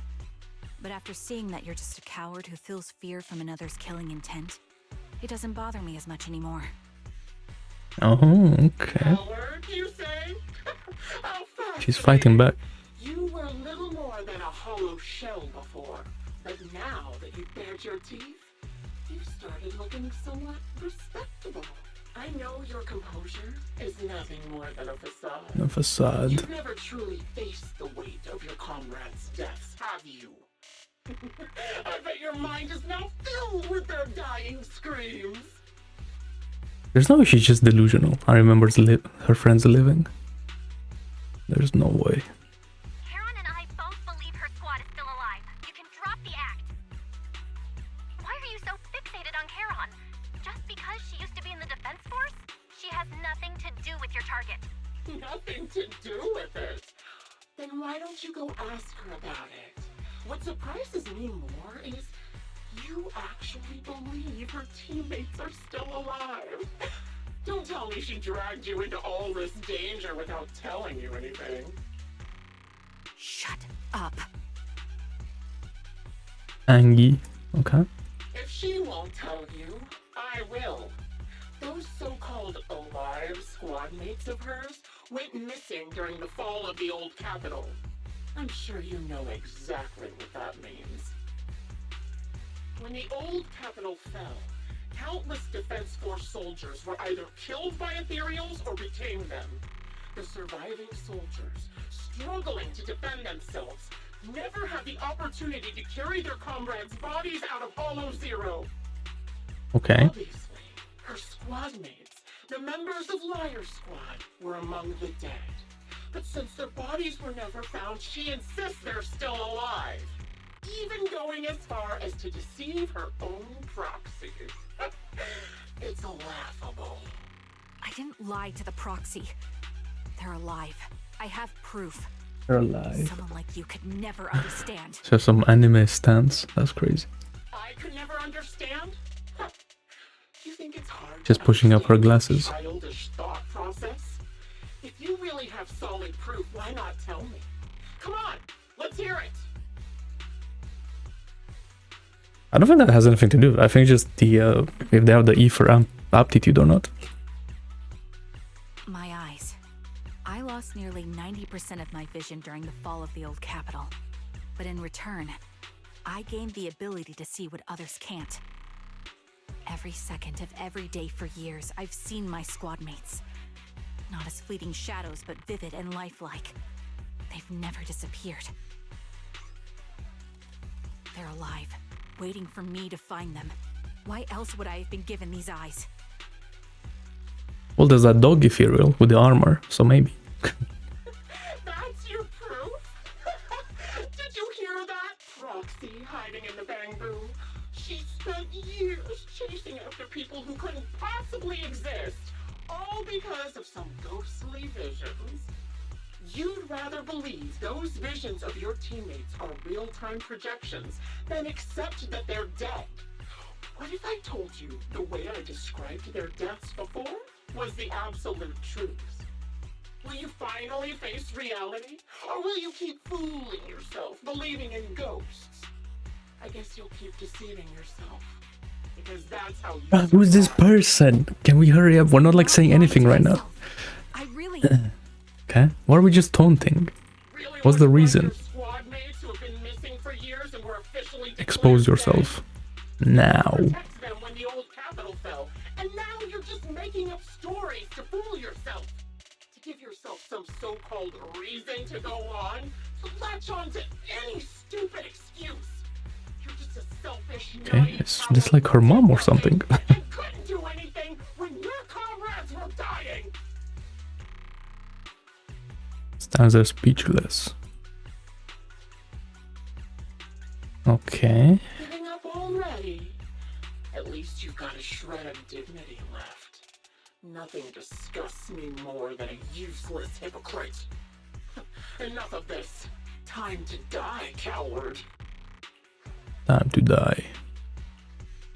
But after seeing that you're just a coward who feels fear from another's killing intent, it doesn't bother me as much anymore. Oh, okay. Coward, you say? She's fighting back. You were little more than a hollow shell before, but now that you've bared your teeth, you've started looking somewhat respectable. I know your composure is nothing more than a facade. A facade. You've never truly faced the weight of your comrades' deaths, have you? I bet your mind is now filled with their dying screams. There's no way she's just delusional. I remember her friends living. There's no way. Karen and I both believe her squad is still alive. You can drop the act. Why are you so fixated on Karen? Just because she used to be in the defense force? She has nothing to do with your target. Nothing to do with it? Then why don't you go ask her about it? What surprises me more is you actually believe her teammates are still alive. Don't tell me she dragged you into all this danger without telling you anything. Shut up. Angie. Okay. If she won't tell you, I will. Those so-called alive squad mates of hers went missing during the fall of the old capital. I'm sure you know exactly what that means. When the old capital fell, countless Defense Force soldiers were either killed by ethereals or retained them. The surviving soldiers, struggling to defend themselves, never had the opportunity to carry their comrades' bodies out of Hollow Zero. Okay. Obviously, her squad mates, the members of Liar Squad, were among the dead. But since their bodies were never found, she insists they're still alive. Even going as far as to deceive her own proxies. It's laughable. I didn't lie to the proxy. They're alive. I have proof. They're alive. Someone like you could never understand. So some anime stance. That's crazy. I could never understand? You think it's hard? Just pushing up her glasses. Childish thought process? If you really have solid proof, why not tell me? Come on, let's hear it. I don't think that has anything to do with it. I think just the if they have the E for aptitude or not. My eyes. I lost nearly 90% of my vision during the fall of the old capital. But in return, I gained the ability to see what others can't. Every second of every day for years, I've seen my squad mates. Not as fleeting shadows, but vivid and lifelike. They've never disappeared. They're alive. waiting for me to find them. Why else would I have been given these eyes? Well, there's that dog ethereal with the armor, so maybe. That's your proof? Did you hear that? Proxy hiding in the bamboo. She spent years chasing after people who couldn't possibly exist, all because of some ghostly visions. You'd rather believe those visions of your teammates are real-time projections than accept that they're dead. What if I told you the way I described their deaths before was the absolute truth? Will you finally face reality? Or will you keep fooling yourself, believing in ghosts? I guess you'll keep deceiving yourself. Because that's how you Who's this person? Can we hurry up? We're not like saying anything right now. I really... Okay, why are we just taunting? really What's the want to reason? find your squad mates who have been missing for years and were officially Expose declared yourself. Now. dead? Protect them when the old capital fell, and now you're just making up stories to fool yourself. To give yourself some so-called reason to go on, to latch on to any stupid excuse. You're just a selfish, Okay, naive is this like her mom or something? and couldn't do anything when your comrades were dying. Stands there speechless. Okay. Giving up already? At least you've got a shred of dignity left. Nothing disgusts me more than a useless hypocrite. Enough of this. Time to die, coward. Time to die.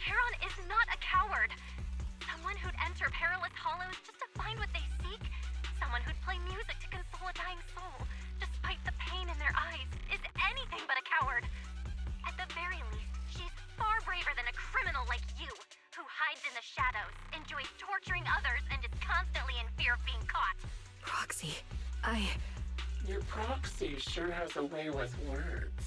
Charon is not a coward. Someone who'd enter perilous hollows just to find what they seek. Someone who'd play music to console a dying soul, despite the pain in their eyes, is anything but a coward. At the very least, she's far braver than a criminal like you, who hides in the shadows, enjoys torturing others, and is constantly in fear of being caught. Proxy, Your proxy sure has a way with words.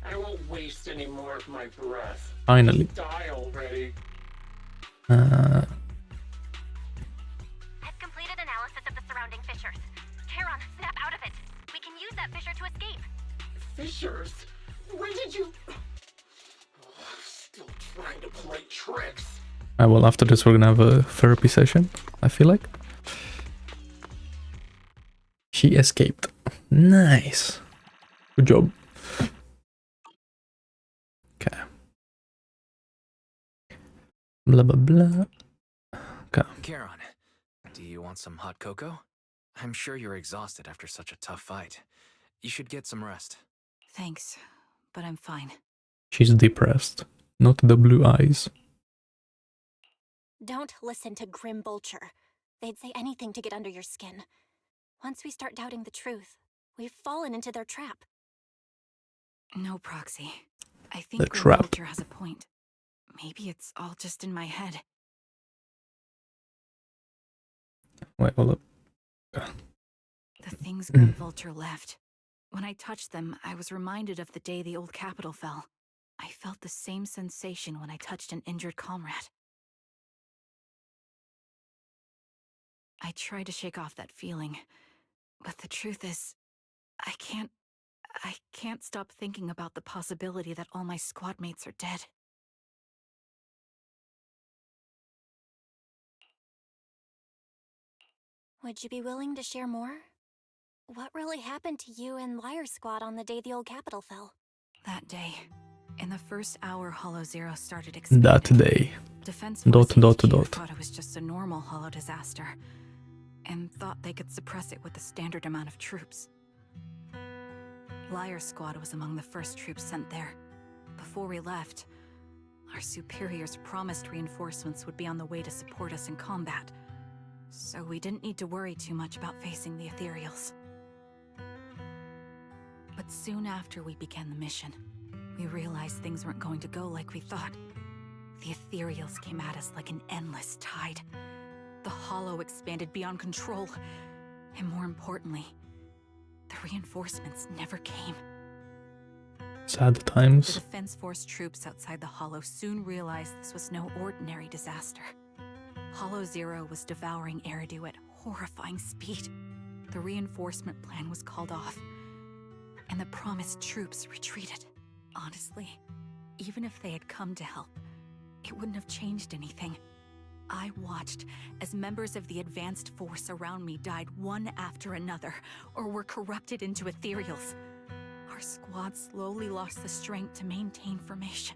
I won't waste any more of my breath. Finally. Die already. I've completed analysis of the surrounding fissures. Charon, snap out of it. We can use that fissure to escape. Fissures? When did you... Still trying to play tricks. Well, after this we're gonna have a therapy session, I feel like. She escaped. Nice. Good job. Okay. Blah blah blah. Okay. Charon, do you want some hot cocoa? I'm sure you're exhausted after such a tough fight. You should get some rest. thanks, but I'm fine. She's depressed. Not the blue eyes. Don't listen to Grim Vulture. They'd say anything to get under your skin. Once we start doubting the truth, we've fallen into their trap. No, Proxy. I think The Grim trap. Vulture has a point. Maybe it's all just in my head. Wait, hold up. The things Grim Vulture left. When I touched them, I was reminded of the day the old capital fell. I felt the same sensation when I touched an injured comrade. I tried to shake off that feeling, but the truth is, I can't stop thinking about the possibility that all my squad mates are dead. Would you be willing to share more? What really happened to you and Liar Squad on the day the old capital fell? That day, in the first hour Hollow Zero started expanding. That day. Defense Dot, Force dot, HQ dot. thought it was just a normal hollow disaster, and thought they could suppress it with the standard amount of troops. Liar Squad was among the first troops sent there. Before we left, our superiors promised reinforcements would be on the way to support us in combat, so we didn't need to worry too much about facing the Ethereals. But soon after we began the mission, we realized things weren't going to go like we thought. The Ethereals came at us like an endless tide. The Hollow expanded beyond control. And more importantly, the reinforcements never came. Sad The times. Defense Force troops outside the Hollow soon realized this was no ordinary disaster. Hollow Zero was devouring Eridu at horrifying speed. The reinforcement plan was called off, and the promised troops retreated. Honestly, even if they had come to help, it wouldn't have changed anything. I watched as members of the advanced force around me died one after another, or were corrupted into ethereals. Our squad slowly lost the strength to maintain formation.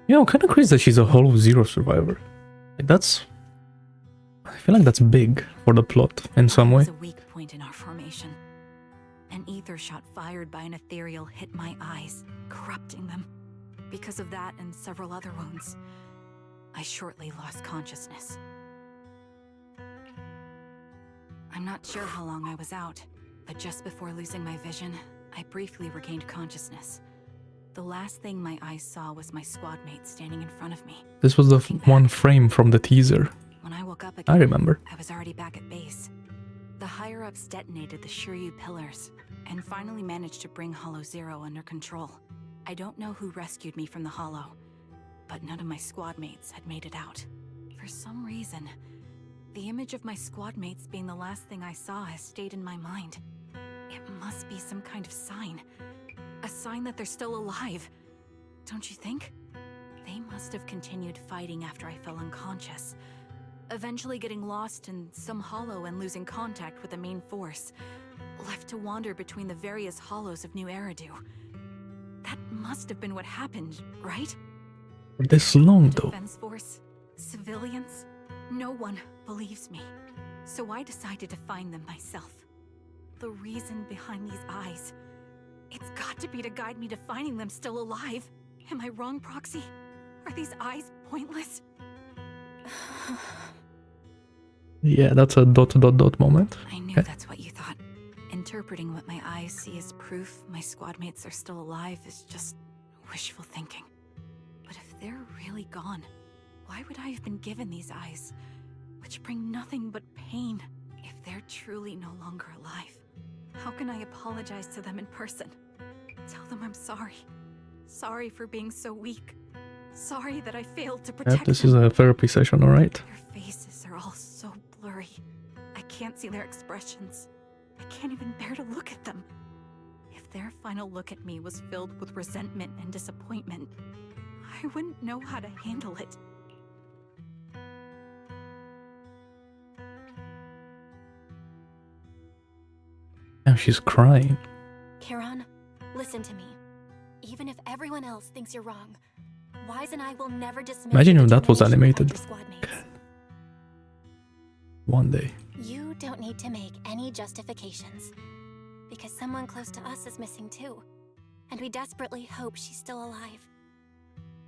You know, kind of crazy that she's a Hollow Zero survivor. Like, that's... I feel like that's big for the plot in some way. Was a weak point in our formation. An ether shot fired by an ethereal hit my eyes, corrupting them. Because of that and several other wounds, I shortly lost consciousness. I'm not sure how long I was out, but just before losing my vision, I briefly regained consciousness. The last thing my eyes saw was my squad mate standing in front of me. This was the one frame from the teaser. When I woke up again, I remember. I was already back at base. The higher-ups detonated the Shiryu pillars, and finally managed to bring Hollow Zero under control. I don't know who rescued me from the Hollow, but none of my squad mates had made it out. For some reason, the image of my squad mates being the last thing I saw has stayed in my mind. It must be some kind of sign. A sign that they're still alive. Don't you think? They must have continued fighting after I fell unconscious, eventually getting lost in some hollow and losing contact with the main force, left to wander between the various hollows of New Eridu. That must have been what happened, right? For this long, though. Defense force, civilians, no one believes me. So I decided to find them myself. The reason behind these eyes, it's got to be to guide me to finding them still alive. Am I wrong, Proxy? Are these eyes pointless? Yeah, that's a ... moment. I knew Okay. that's what you thought. Interpreting what my eyes see as proof my squad mates are still alive is just wishful thinking. But if they're really gone, why would I have been given these eyes, which bring nothing but pain, if they're truly no longer alive? How can I apologize to them in person? Tell them I'm sorry. Sorry for being so weak. Sorry that I failed to protect Yep, this them. is a therapy session, alright. Their faces are all so blurry. I can't see their expressions. I can't even bear to look at them. If their final look at me was filled with resentment and disappointment, I wouldn't know how to handle it. Now she's crying. Kiran, listen to me. Even if everyone else thinks you're wrong, Wise and I will never dismiss. Imagine your if that was determination animated. about your squad mates. One day. You don't need to make any justifications, because someone close to us is missing too, and we desperately hope she's still alive.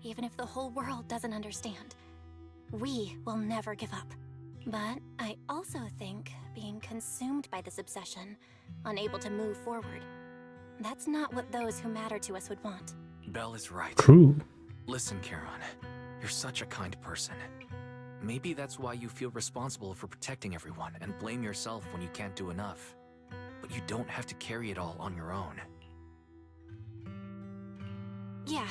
Even if the whole world doesn't understand, we will never give up. But I also think being consumed by this obsession, unable to move forward, that's not what those who matter to us would want. Belle is right. True. Listen, Kiran, you're such a kind person. Maybe that's why you feel responsible for protecting everyone and blame yourself when you can't do enough. But you don't have to carry it all on your own. Yeah,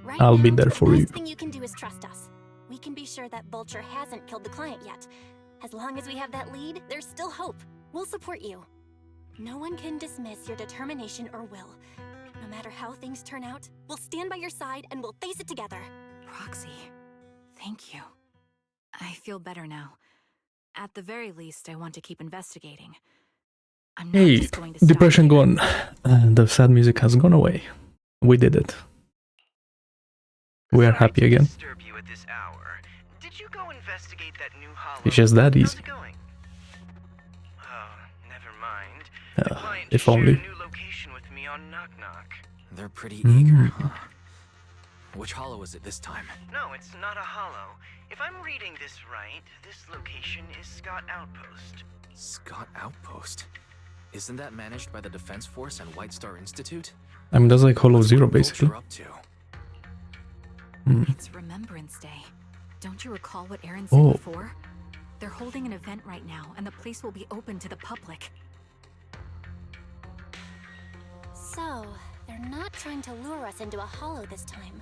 right I'll now, be there for the you. best thing you can do is trust us. We can be sure that Vulture hasn't killed the client yet. As long as we have that lead, there's still hope. We'll support you. No one can dismiss your determination or will. No matter how things turn out, we'll stand by your side and we'll face it together. Proxy, thank you. I feel better now. At the very least, I want to keep investigating. I'm not Hey, just going to stop depression here. gone. The sad music has gone away. We did it. We are happy again. Disturb you at this hour. Did you go investigate that new hollow? It's just that How's easy. it going? Oh, never mind. The Uh, client if shared only. a new location with me on Knock Knock. They're pretty Mm. eager, huh? Which hollow is it this time? No, it's not a hollow. If I'm reading this right, this location is Scott Outpost. Scott Outpost? Isn't that managed by the Defense Force and White Star Institute? I mean, that's like Hollow What's Zero, Vulture basically. up to? It's Remembrance Day. Don't you recall what Aaron said Oh. before? They're holding an event right now, and the place will be open to the public. So, they're not trying to lure us into a hollow this time.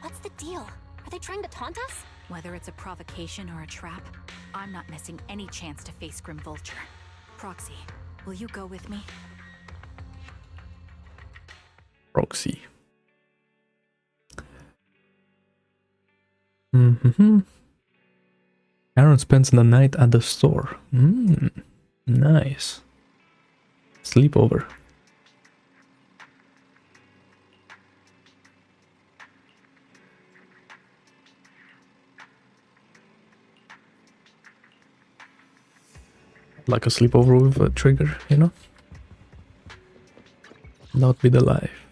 What's the deal? Are they trying to taunt us? Whether it's a provocation or a trap, I'm not missing any chance to face Grim Vulture. Proxy, will you go with me? Proxy. Mm-hmm. Aaron spends the night at the store. Nice. Sleepover. Like a sleepover with a trigger, you know? That would be the life.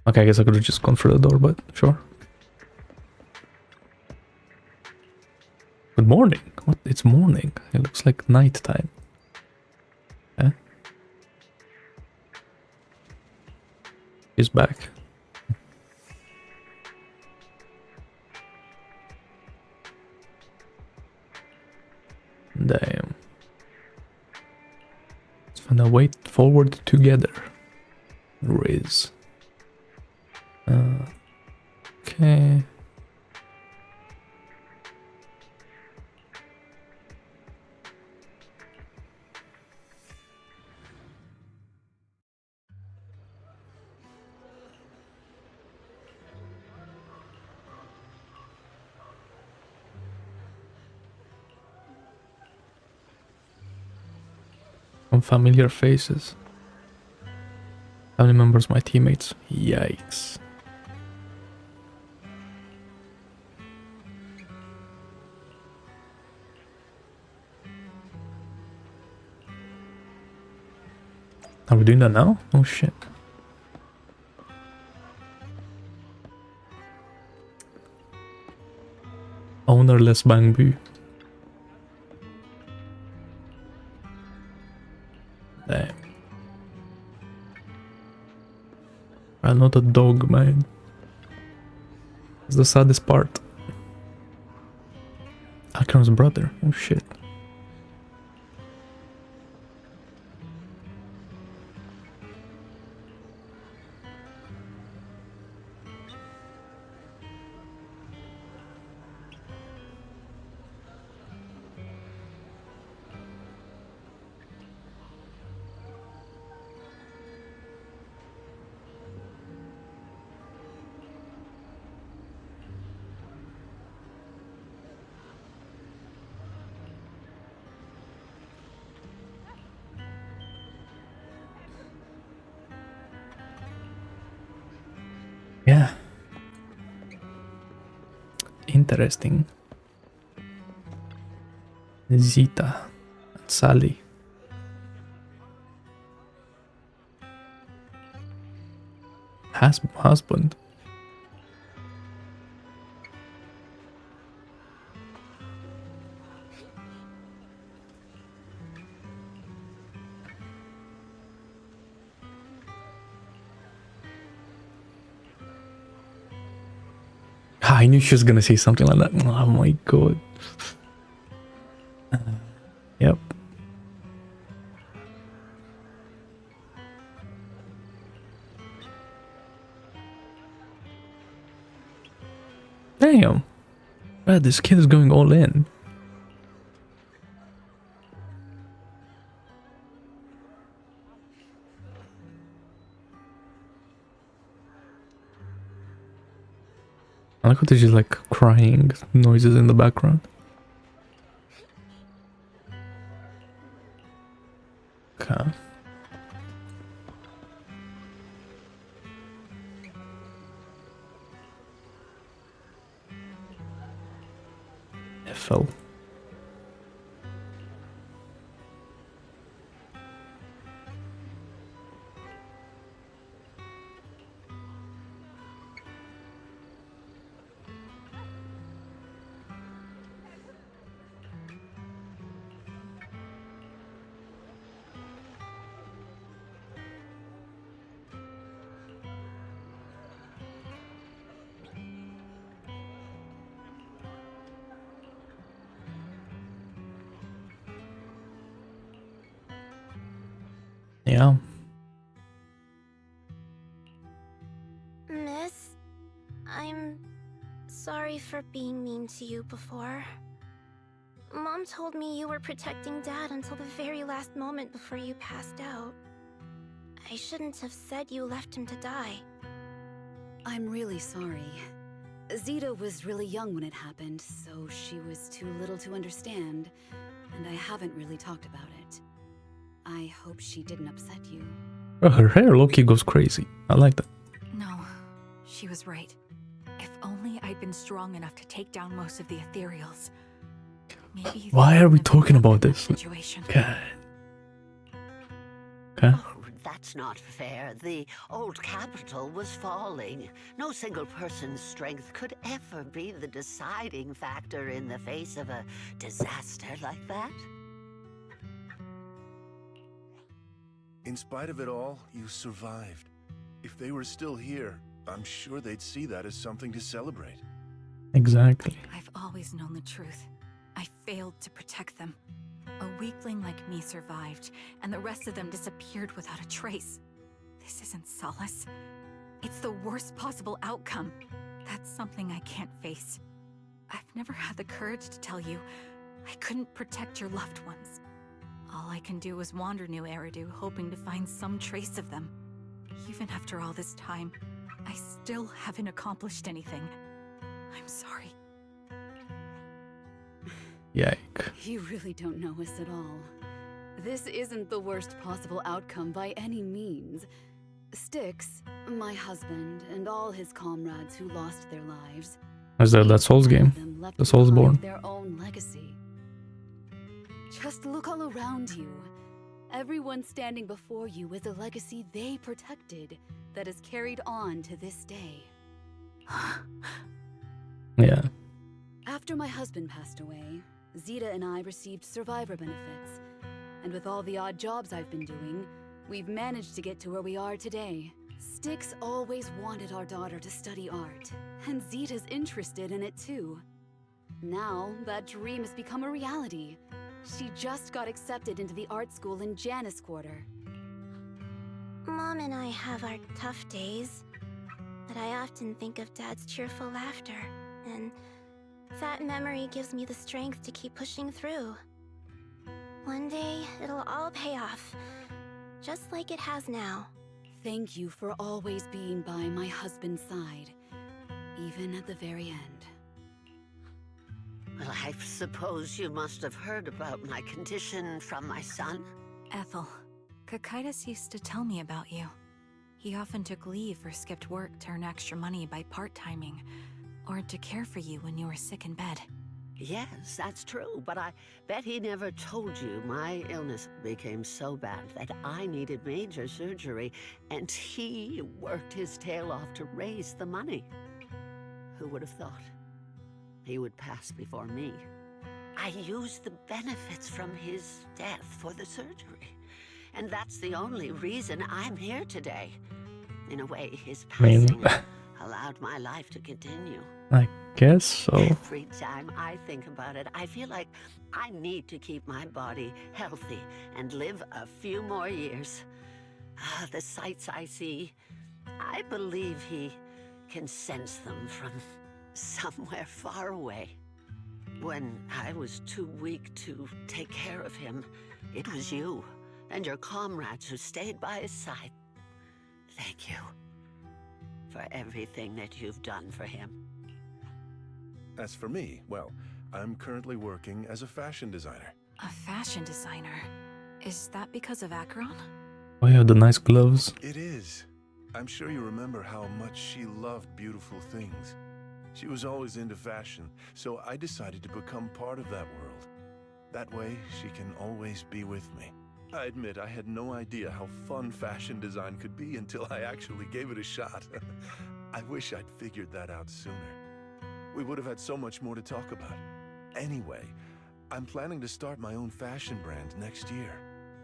Okay, I guess I could have just gone through the door, but sure. Good morning. What? It's morning. It looks like nighttime. Eh? He's back. Damn. Let's find a way forward together. Riz. Okay. Some familiar faces. Family members, my teammates. Yikes. Are we doing that now? Oh shit. Ownerless bamboo. Damn. I'm not a dog, man. It's the saddest part. Akram's brother. Oh shit. Yeah. Interesting. Zita and Sally. Husband. I knew she was gonna say something like that. Oh my god. Yep. Damn. Man, this kid is going all in. I like how there's just like crying noises in the background. Okay. FL. Yeah. Miss, I'm sorry for being mean to you before. Mom told me you were protecting Dad until the very last moment before you passed out. I shouldn't have said you left him to die. I'm really sorry. Zeta was really young when it happened, so she was too little to understand, and I haven't really talked about it. I hope she didn't upset you. Oh, her hair low-key goes crazy. I like that. No, she was right. If only I'd been strong enough to take down most of the ethereals. Maybe Why are we wouldn't have talking ended up about in that this? situation. God. Okay. Oh, that's not fair. The old capital was falling. No single person's strength could ever be the deciding factor in the face of a disaster like that. In spite of it all, you survived. If they were still here, I'm sure they'd see that as something to celebrate. Exactly. I've always known the truth. I failed to protect them. A weakling like me survived, and the rest of them disappeared without a trace. This isn't solace. It's the worst possible outcome. That's something I can't face. I've never had the courage to tell you I couldn't protect your loved ones. All I can do is wander New Eridu, hoping to find some trace of them. Even after all this time, I still haven't accomplished anything. I'm sorry. Yike. You really don't know us at all. This isn't the worst possible outcome by any means. Styx, my husband, and all his comrades who lost their lives. Is that Souls game? The Soulsborne. Their own legacy. Just look all around you. Everyone standing before you is a legacy they protected that is carried on to this day. Yeah. After my husband passed away, Zeta and I received survivor benefits. And with all the odd jobs I've been doing, we've managed to get to where we are today. Styx always wanted our daughter to study art, and Zeta's interested in it too. Now, that dream has become a reality. She just got accepted into the art school in Janus Quarter. Mom and I have our tough days, but I often think of Dad's cheerful laughter, and that memory gives me the strength to keep pushing through. One day, it'll all pay off, just like it has now. Thank you for always being by my husband's side, even at the very end. Well, I suppose you must have heard about my condition from my son. Ethel, Kakaitis used to tell me about you. He often took leave or skipped work to earn extra money by part-timing, or to care for you when you were sick in bed. Yes, that's true, but I bet he never told you my illness became so bad that I needed major surgery, and he worked his tail off to raise the money. Who would have thought he would pass before me? I used the benefits from his death for the surgery, and that's the only reason I'm here today. In a way, his passing allowed my life to continue. I guess so. Every time I think about it, I feel like I need to keep my body healthy and live a few more years. The sights I see, I believe he can sense them from somewhere far away. When I was too weak to take care of him, it was you and your comrades who stayed by his side. Thank you for everything that you've done for him. As for me, well, I'm currently working as a fashion designer. A fashion designer? Is that because of Acheron? Oh yeah, the nice gloves. It is. I'm sure you remember how much she loved beautiful things. She was always into fashion, so I decided to become part of that world. That way, she can always be with me. I admit I had no idea how fun fashion design could be until I actually gave it a shot. I wish I'd figured that out sooner. We would have had so much more to talk about. Anyway, I'm planning to start my own fashion brand next year.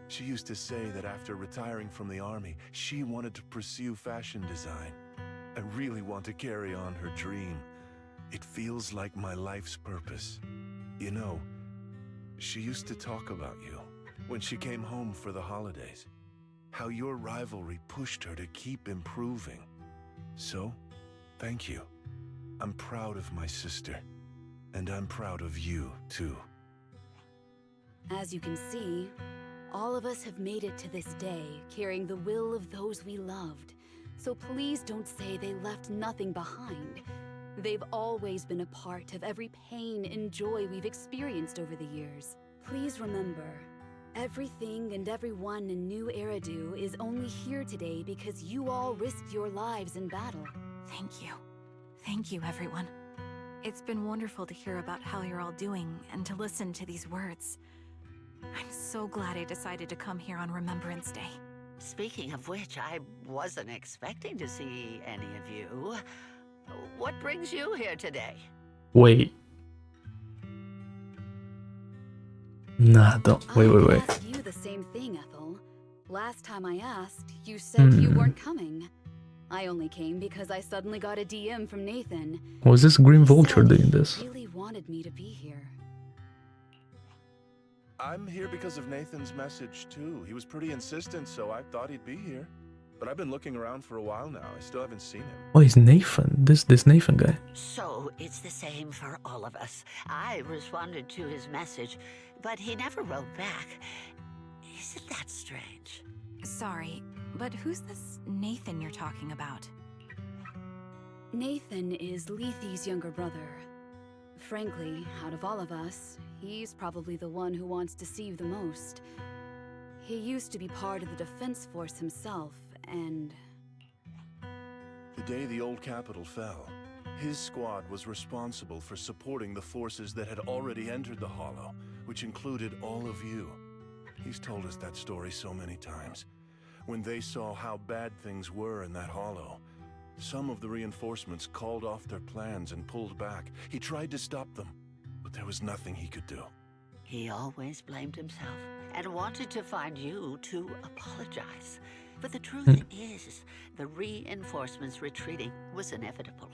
She used to say that after retiring from the army, she wanted to pursue fashion design. I really want to carry on her dream. It feels like my life's purpose. You know, she used to talk about you when she came home for the holidays. How your rivalry pushed her to keep improving. So, thank you. I'm proud of my sister, and I'm proud of you, too. As you can see, all of us have made it to this day, carrying the will of those we loved. So please don't say they left nothing behind. They've always been a part of every pain and joy we've experienced over the years. Please remember, everything and everyone in New Eridu is only here today because you all risked your lives in battle. Thank you. Thank you, everyone. It's been wonderful to hear about how you're all doing and to listen to these words. I'm so glad I decided to come here on Remembrance Day. Speaking of which, I wasn't expecting to see any of you. What brings you here today? Wait. Nah, don't. Wait. I asked you the same thing, Ethel. Last time I asked, you said you weren't coming. I only came because I suddenly got a DM from Nathan. Was this Green Vulture doing this? He really wanted me to be here. I'm here because of Nathan's message, too. He was pretty insistent, so I thought he'd be here. But I've been looking around for a while now. I still haven't seen him. Oh, he's Nathan. This Nathan guy. So it's the same for all of us. I responded to his message, but he never wrote back. Isn't that strange? Sorry, but who's this Nathan you're talking about? Nathan is Lethe's younger brother. Frankly, out of all of us, he's probably the one who wants to see you the most. He used to be part of the defense force himself, and... The day the old capital fell, his squad was responsible for supporting the forces that had already entered the Hollow, which included all of you. He's told us that story so many times. When they saw how bad things were in that Hollow, some of the reinforcements called off their plans and pulled back. He tried to stop them, but there was nothing he could do. He always blamed himself and wanted to find you to apologize. But the truth is, the reinforcements retreating was inevitable.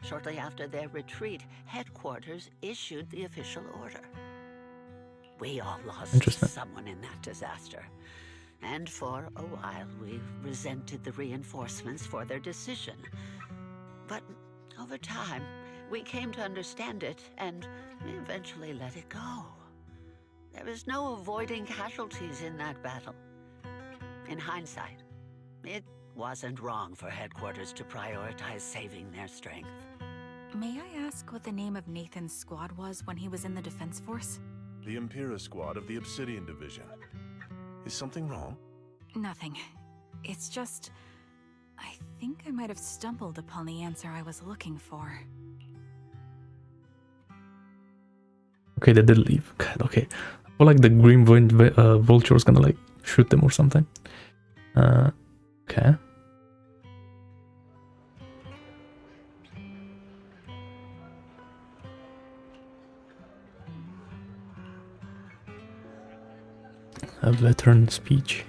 Shortly after their retreat, headquarters issued the official order. We all lost someone in that disaster. And for a while, we resented the reinforcements for their decision. But over time, we came to understand it and eventually let it go. There was no avoiding casualties in that battle. In hindsight, it wasn't wrong for headquarters to prioritize saving their strength. May I ask what the name of Nathan's squad was when he was in the defense force? The Impera squad of the Obsidian Division. Is something wrong? Nothing. It's just... I think I might have stumbled upon the answer I was looking for. Okay, they did leave. God, okay. I feel like the Green Vulture is gonna like shoot them or something. Okay. A veteran speech.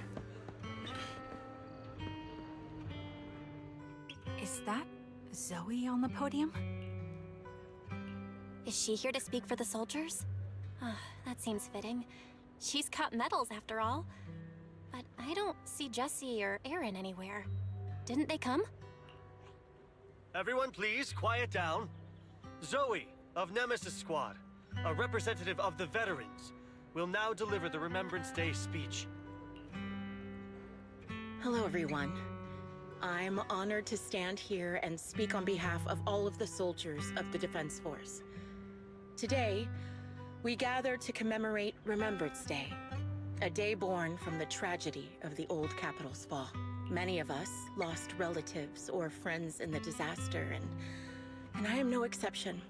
Is that Zoe on the podium? Is she here to speak for the soldiers? That seems fitting. She's got medals after all. But I don't see Jesse or Aaron anywhere. Didn't they come? Everyone please, quiet down. Zoe, of Nemesis Squad, a representative of the veterans, will now deliver the Remembrance Day speech. Hello, everyone. I'm honored to stand here and speak on behalf of all of the soldiers of the Defense Force. Today, we gather to commemorate Remembrance Day, a day born from the tragedy of the old capital's fall. Many of us lost relatives or friends in the disaster, and I am no exception.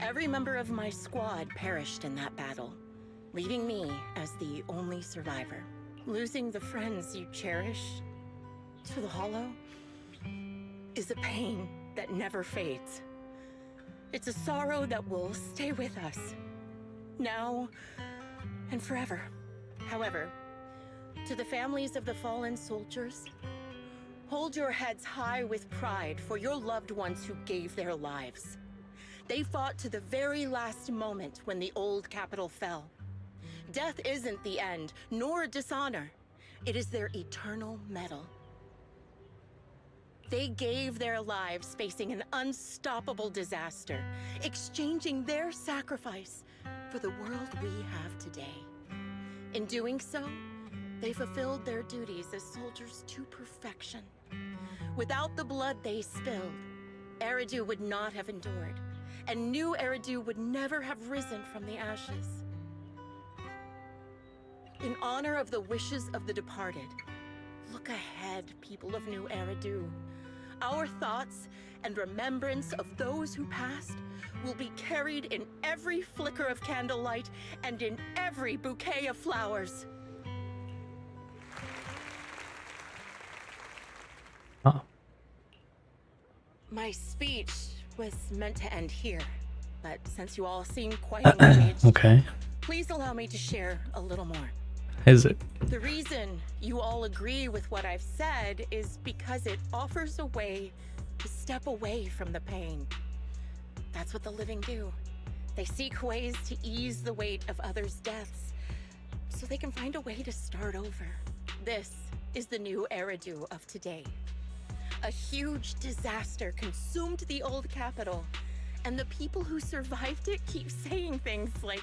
Every member of my squad perished in that battle, leaving me as the only survivor. Losing the friends you cherish to the Hollow is a pain that never fades. It's a sorrow that will stay with us, now and forever. However, to the families of the fallen soldiers, hold your heads high with pride for your loved ones who gave their lives. They fought to the very last moment when the old capital fell. Death isn't the end, nor a dishonor. It is their eternal medal. They gave their lives facing an unstoppable disaster, exchanging their sacrifice for the world we have today. In doing so, they fulfilled their duties as soldiers to perfection. Without the blood they spilled, Eridu would not have endured, and new Eridu would never have risen from the ashes. In honor of the wishes of the departed, look ahead, people of New Eridu. Our thoughts and remembrance of those who passed will be carried in every flicker of candlelight and in every bouquet of flowers. Oh. My speech was meant to end here, but since you all seem quite engaged, Okay. please allow me to share a little more. Is it? The reason you all agree with what I've said is because it offers a way to step away from the pain. That's what the living do. They seek ways to ease the weight of others' deaths, so they can find a way to start over. This is the new Eridu of today. A huge disaster consumed the old capital, and the people who survived it keep saying things like,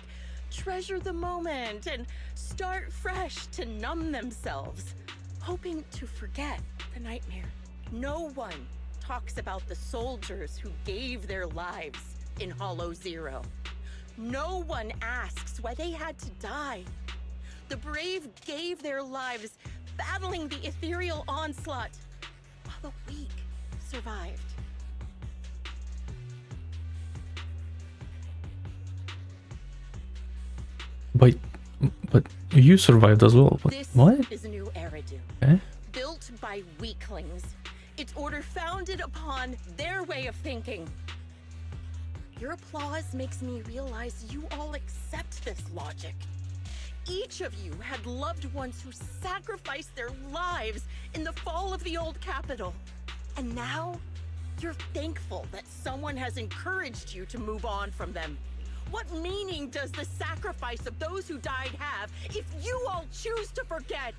treasure the moment and start fresh to numb themselves, hoping to forget the nightmare. No one talks about the soldiers who gave their lives in Hollow Zero. No one asks why they had to die. The brave gave their lives battling the ethereal onslaught, while the weak survived. But you survived as well. But This what? is a new Eridu. Okay. Built by weaklings. Its order founded upon their way of thinking. Your applause makes me realize you all accept this logic. Each of you had loved ones who sacrificed their lives in the fall of the old capital. And now, you're thankful that someone has encouraged you to move on from them. What meaning does the sacrifice of those who died have if you all choose to forget?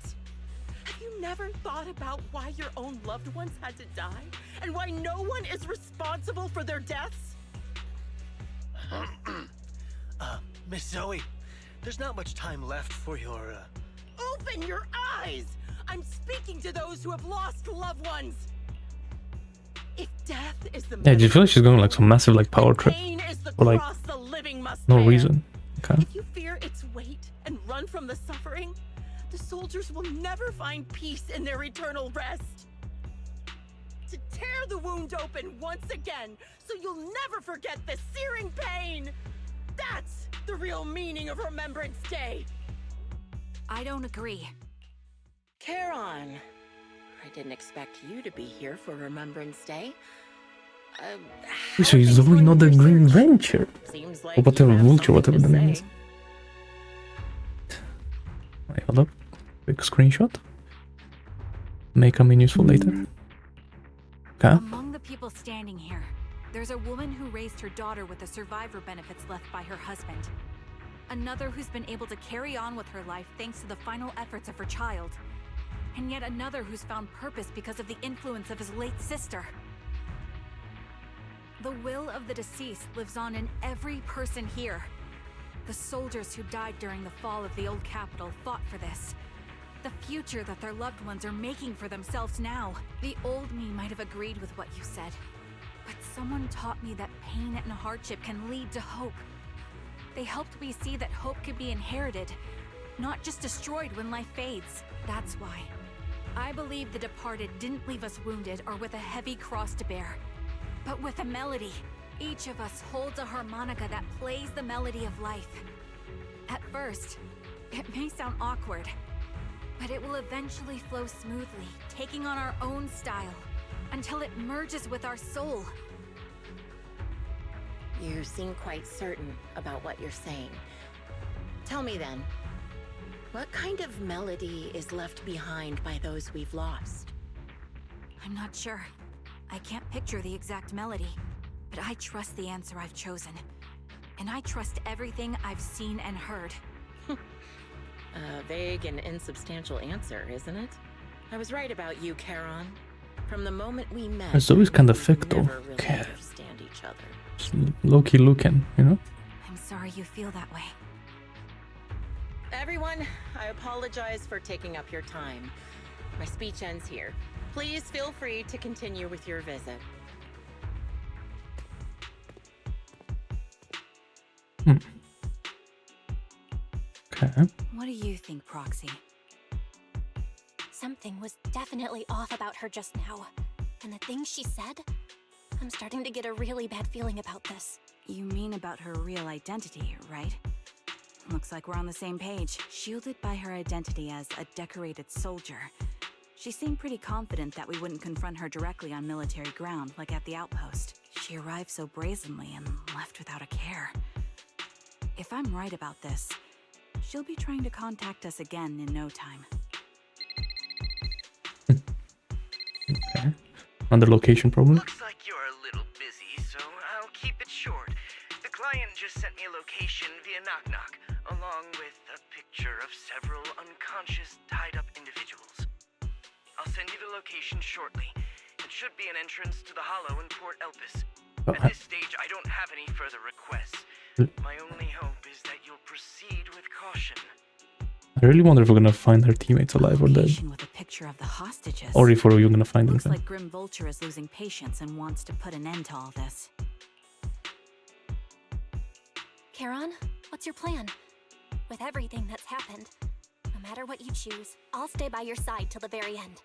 Have you never thought about why your own loved ones had to die? And why no one is responsible for their deaths? Miss Zoe, there's not much time left for your, Open your eyes! I'm speaking to those who have lost loved ones! If death is the Yeah, do you feel like she's going like some massive like power trip? pain is the Or like cross the living must no bear. reason. Okay. If you fear its weight and run from the suffering, the soldiers will never find peace in their eternal rest. To tear the wound open once again, so you'll never forget the searing pain. That's the real meaning of Remembrance Day. I don't agree. Charon, I didn't expect you to be here for Remembrance Day. So is Zoe not the Green Venture? Seems like Or whatever, you have Vulture, whatever the something name to is. say. Wait, hold up. Quick screenshot. Make them useful later. Okay. Among the people standing here, there's a woman who raised her daughter with the survivor benefits left by her husband. Another who's been able to carry on with her life thanks to the final efforts of her child. And yet another who's found purpose because of the influence of his late sister. The will of the deceased lives on in every person here. The soldiers who died during the fall of the old capital fought for this. The future that their loved ones are making for themselves now. The old me might have agreed with what you said, but someone taught me that pain and hardship can lead to hope. They helped me see that hope could be inherited, not just destroyed when life fades. That's why. I believe the departed didn't leave us wounded or with a heavy cross to bear, but with a melody. Each of us holds a harmonica that plays the melody of life. At first, it may sound awkward, but it will eventually flow smoothly, taking on our own style, until it merges with our soul. You seem quite certain about what you're saying. Tell me then, what kind of melody is left behind by those we've lost? I'm not sure. I can't picture the exact melody, but I trust the answer I've chosen. And I trust everything I've seen and heard. A vague and insubstantial answer, isn't it? I was right about you, Charon. From the moment we met, Zoe's kind of thick though. never really Okay. understand each other. Just low-key looking, you know? I'm sorry you feel that way. Everyone, I apologize for taking up your time. My speech ends here. Please feel free to continue with your visit. Okay. What do you think, Proxy? Something was definitely off about her just now. And the things she said, I'm starting to get a really bad feeling about this. You mean about her real identity, right? Looks like we're on the same page. Shielded by her identity as a decorated soldier, she seemed pretty confident that we wouldn't confront her directly on military ground, like at the outpost. She arrived so brazenly and left without a care. If I'm right about this, she'll be trying to contact us again in no time. Okay. Another location probably. Looks like you're a little busy, so I'll keep it short. The client just sent me a location via Knock Knock, along with a picture of several unconscious, tied-up individuals. I'll send you the location shortly. It should be an entrance to the Hollow in Port Elpis. At this stage, I don't have any further requests. My only hope is that you'll proceed with caution. I really wonder if we're gonna find her teammates alive or dead. With a picture of the hostages. Or if we're gonna find them. Looks like Grim Vulture is losing patience and wants to put an end to all this. Charon, what's your plan? With everything that's happened, no matter what you choose, I'll stay by your side till the very end.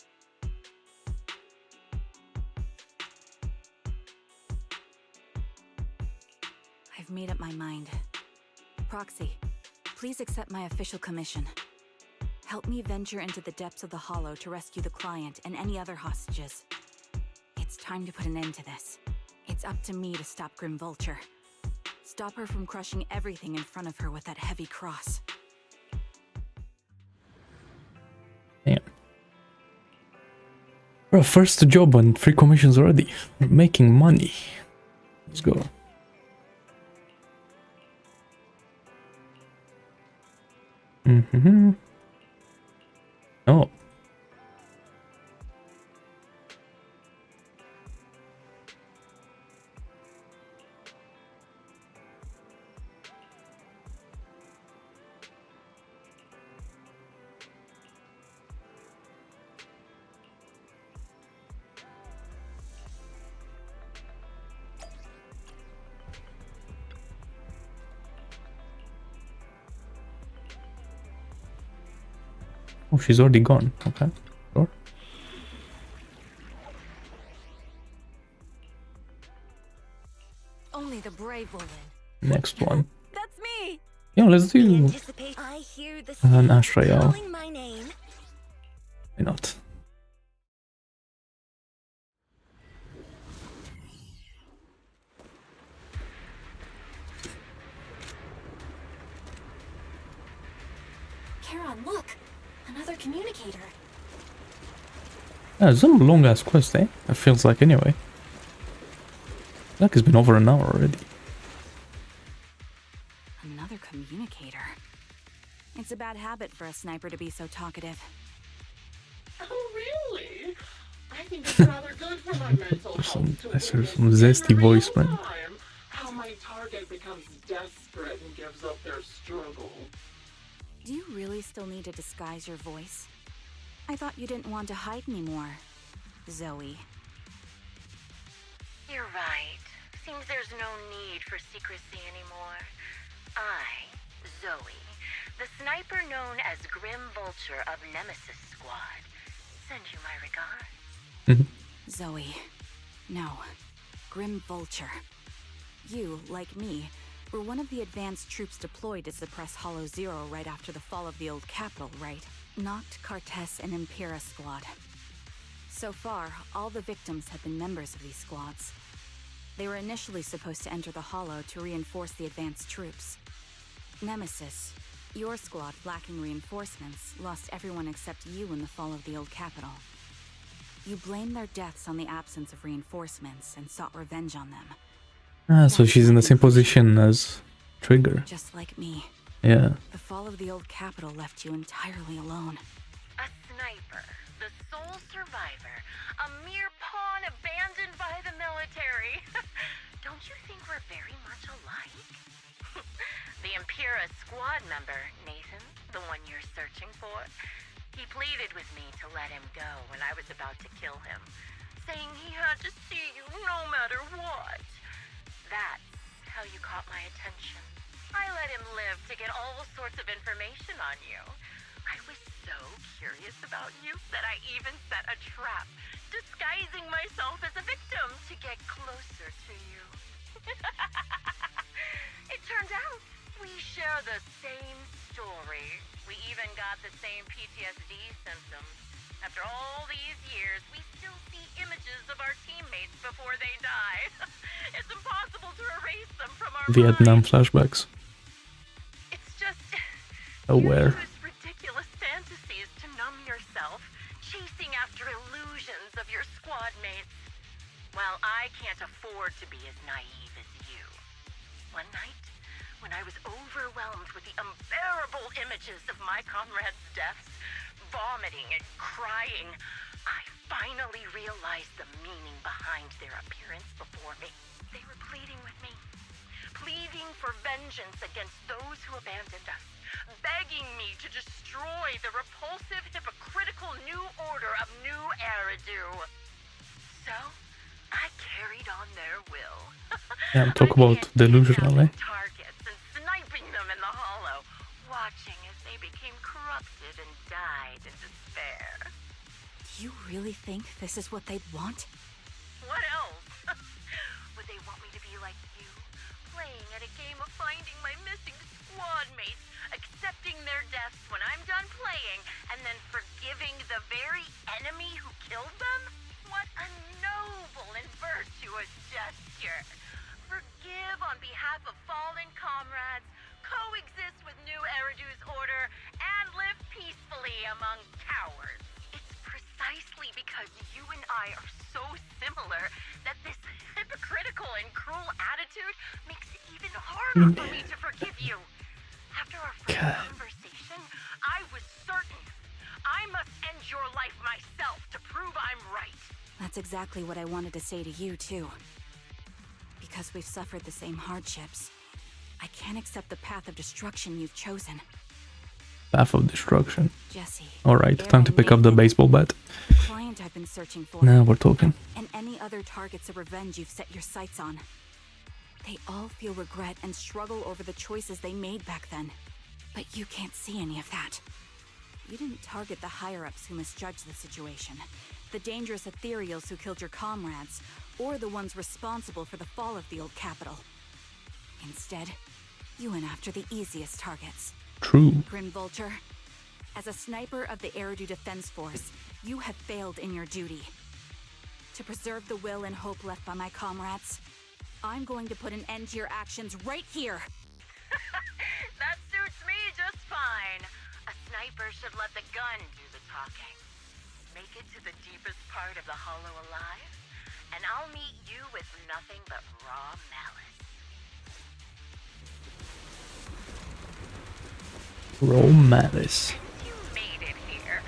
I've made up my mind. Proxy, please accept my official commission. Help me venture into the depths of the Hollow to rescue the client and any other hostages. It's time to put an end to this. It's up to me to stop Grim Vulture. Stop her from crushing everything in front of her with that heavy cross. Damn. Bro, first job and 3 commissions already. We're making money. Let's go. Oh. Oh, she's already gone. Okay. Sure. Only the brave will win. Next one. That's me. Yeah, let's do I hear the an Astrayal. calling my name. Why not? Charon, look! Another communicator. Yeah, it's a long ass quest, eh? It feels like anyway. Like it's been over an hour already. Another communicator. It's a bad habit for a sniper to be so talkative. Oh, really? I think it's rather good for my mental health to There's witness some zesty in real voice, man. time how my target becomes desperate and gives up their struggle. Do you really still need to disguise your voice? I thought you didn't want to hide anymore, Zoe. You're right. Seems there's no need for secrecy anymore. I, Zoe, the sniper known as Grim Vulture of Nemesis Squad, send you my regards. Zoe. No. Grim Vulture. You, like me, were one of the advanced troops deployed to suppress Hollow Zero right after the fall of the old capital, right? Noct, Cartes, and Impera Squad. So far, all the victims have been members of these squads. They were initially supposed to enter the Hollow to reinforce the advanced troops. Nemesis, your squad, lacking reinforcements, lost everyone except you in the fall of the old capital. You blamed their deaths on the absence of reinforcements and sought revenge on them. Ah, so she's in the same position as Trigger. Just like me. Yeah. The fall of the old capital left you entirely alone. A sniper, the sole survivor, a mere pawn abandoned by the military. Don't you think we're very much alike? The Impera squad member, Nathan, the one you're searching for, he pleaded with me to let him go when I was about to kill him, saying he had to see you no matter what. That's how you caught my attention. I let him live to get all sorts of information on you. I was so curious about you that I even set a trap, disguising myself as a victim to get closer to you. It turns out we share the same story. We even got the same PTSD symptoms. After all these years, we still see images of our teammates before they die. It's impossible to erase them from our Vietnam flashbacks. It's just Aware. you use ridiculous fantasies to numb yourself, chasing after illusions of your squad mates. Well, I can't afford to be as naive as you. One night, when I was overwhelmed with the unbearable images of my comrades' deaths, vomiting and crying, I finally realized the meaning behind their appearance before me. They were pleading with me, pleading for vengeance against those who abandoned us, begging me to destroy the repulsive, hypocritical new order of New Eridu. So, I carried on their will. Yeah, talk about delusional, eh? Targets and sniping them in the hollow, watching as they became corrupted and died in despair. Do you really think this is what they'd want? What else? Would they want me to be like you, playing at a game of finding my missing squad mates, accepting their deaths when I'm done playing, and then forgiving the very enemy who killed them? What a noble and virtuous gesture. Forgive on behalf of fallen comrades, coexist with New Eridu's order, and live peacefully among cowards. It's precisely because you and I are so similar that this hypocritical and cruel attitude makes it even harder for me to forgive you. After our first conversation, I was certain I must end your life myself to prove I'm right. That's exactly what I wanted to say to you, too. Because we've suffered the same hardships, I can't accept the path of destruction you've chosen. Path of destruction. Jesse. Alright, time to pick up the baseball bat. The client I've been searching for. Now we're talking. And any other targets of revenge you've set your sights on. They all feel regret and struggle over the choices they made back then. But you can't see any of that. You didn't target the higher-ups who misjudged the situation, the dangerous ethereals who killed your comrades, or the ones responsible for the fall of the old capital. Instead, you went after the easiest targets. True. Grim Vulture, as a sniper of the Eridu Defense Force, you have failed in your duty. To preserve the will and hope left by my comrades, I'm going to put an end to your actions right here. That suits me just fine. A sniper should let the gun do the talking. Make it to the deepest part of the hollow alive, and I'll meet you with nothing but raw malice. Raw malice. You made it here.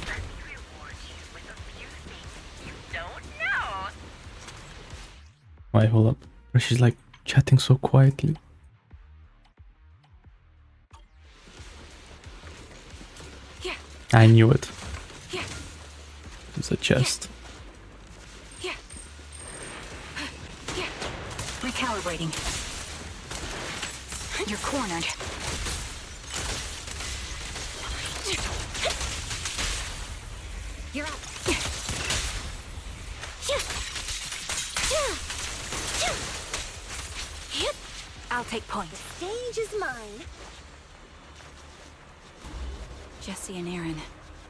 Let me reward you with a few things you don't know. Wait, hold up. She's like chatting so quietly. Yeah. I knew it. Yeah. It's a chest. Yeah. Yeah. Recalibrating. You're cornered. You're up. I'll take point. The stage is mine. Jesse and Aaron,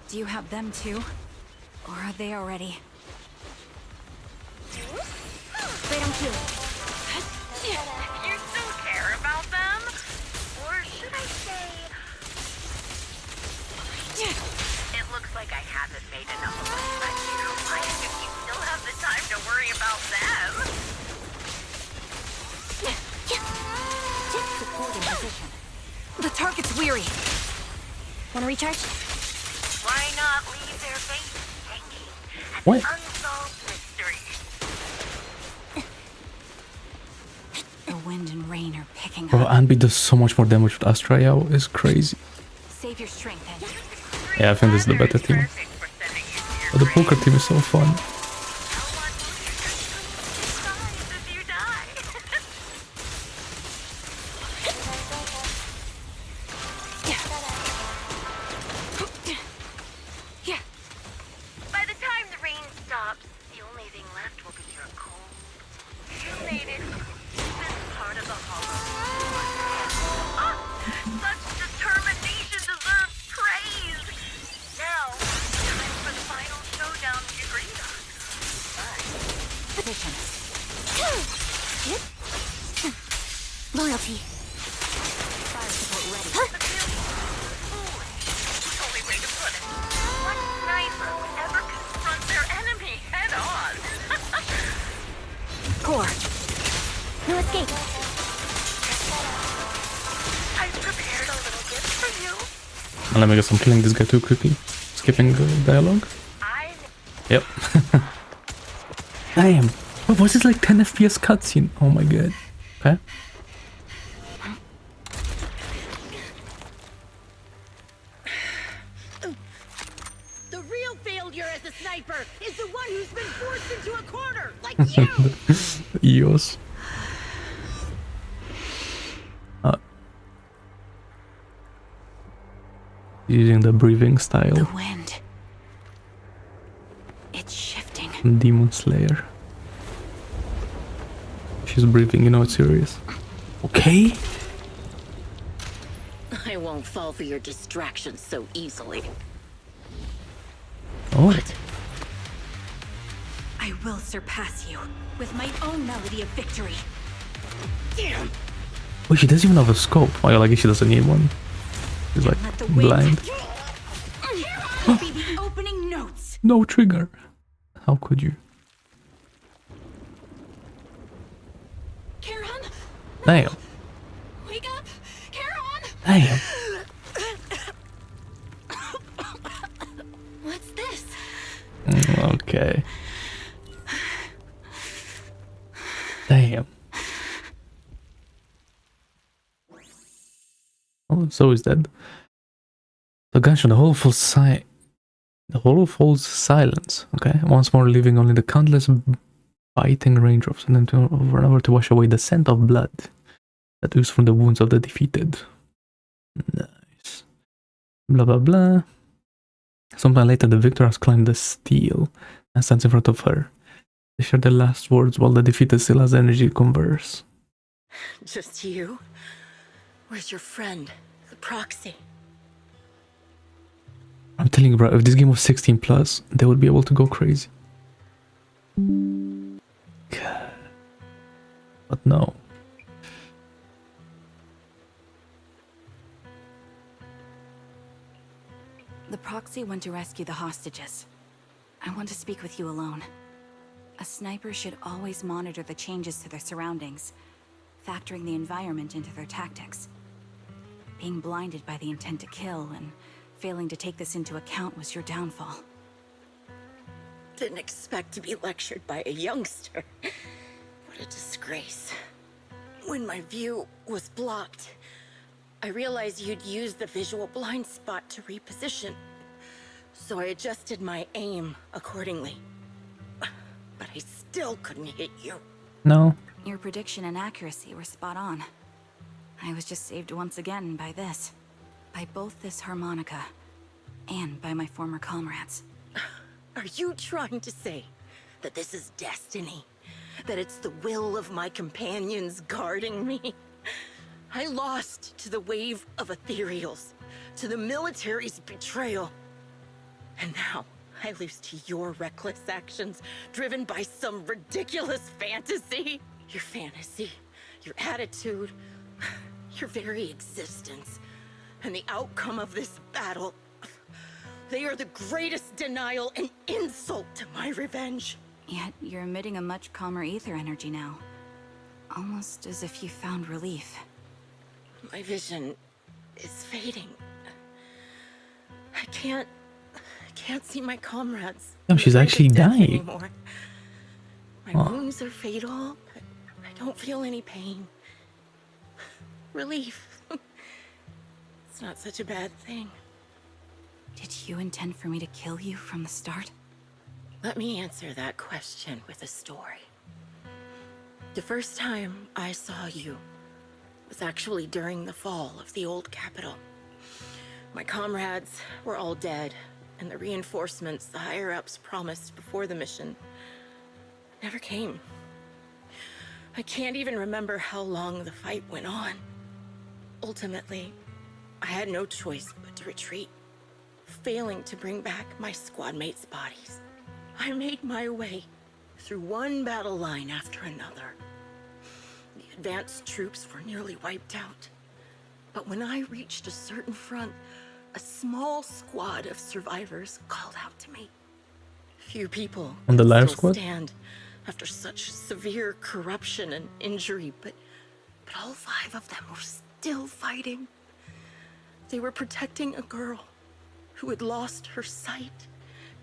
do you have them too? Or are they already? They don't kill. You still care about them? Or should I say... It looks like I haven't made enough of a friend in your life if you still have the time to worry about them. Support in position. The target's weary. Wanna recharge? Why not leave their faces hanging as What? an unsolved mystery? The wind and rain are picking Bro, up. Anby does so much more damage with Astra. It's crazy. Save your strength, Ed. Yeah, I think this is the better team. But the poker team is so fun. And let me guess, I'm killing this guy too quickly. Skipping the dialogue. Yep. Damn. What was this, like 10 FPS cutscene? Oh my god. Okay. The real failure as a sniper is the one who's been forced into a corner, like you! EOS. Using the breathing style. The wind. It's shifting. Demon Slayer. She's breathing, you know it's serious. Okay. I won't fall for your distractions so easily. Oh. I will surpass you with my own melody of victory. Damn. Wait, she doesn't even have a scope. Oh, yeah, I guess she doesn't need one. She's like blind. Be the opening notes. No trigger. How could you? Karen? Damn. Wake up! Karen! Damn. What's this? Okay. Damn. Oh, Zoe's dead. The gunshot, the whole falls silence. Okay, once more leaving only the countless biting raindrops and then over and over to wash away the scent of blood that oozes from the wounds of the defeated. Nice. Blah blah blah. Sometime later, the victor has climbed the steel and stands in front of her. They share their last words while the defeated still has energy to converse. Just you? Where's your friend, the proxy? I'm telling you, bro, if this game was 16 plus, they would be able to go crazy. God. But no. The proxy went to rescue the hostages. I want to speak with you alone. A sniper should always monitor the changes to their surroundings, factoring the environment into their tactics. Being blinded by the intent to kill and failing to take this into account was your downfall. Didn't expect to be lectured by a youngster. What a disgrace. When my view was blocked, I realized you'd used the visual blind spot to reposition. So I adjusted my aim accordingly. But I still couldn't hit you. No. Your prediction and accuracy were spot on. I was just saved once again by this. By both this harmonica and by my former comrades. Are you trying to say that this is destiny? That it's the will of my companions guarding me? I lost to the wave of ethereals, to the military's betrayal. And now I lose to your reckless actions, driven by some ridiculous fantasy. Your fantasy, your attitude, your very existence, and the outcome of this battle. They are the greatest denial and insult to my revenge. Yet you're emitting a much calmer ether energy now. Almost as if you found relief. My vision is fading. I can't see my comrades. No, she's actually dying. Anymore. My wounds are fatal, but I don't feel any pain. Relief. It's not such a bad thing. Did you intend for me to kill you from the start? Let me answer that question with a story. The first time I saw you was actually during the fall of the old capital. My comrades were all dead, and the reinforcements the higher-ups promised before the mission never came. I can't even remember how long the fight went on. Ultimately, I had no choice but to retreat, failing to bring back my squad mates' bodies. I made my way through one battle line after another. The advanced troops were nearly wiped out. But when I reached a certain front, a small squad of survivors called out to me. Few people on the live still squad stand after such severe corruption and injury, but all 5 of them were still fighting. They were protecting a girl who had lost her sight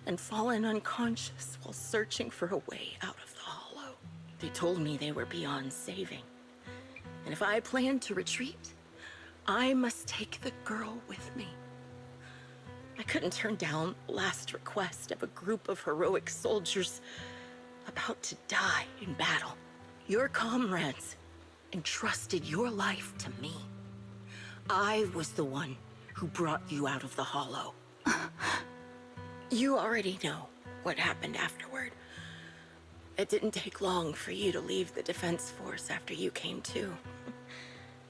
and fallen unconscious while searching for a way out of the hollow. They told me they were beyond saving. And if I planned to retreat, I must take the girl with me. I couldn't turn down the last request of a group of heroic soldiers about to die in battle. Your comrades entrusted your life to me. I was the one who brought you out of the hollow. You already know what happened afterward. It didn't take long for you to leave the Defense Force after you came to.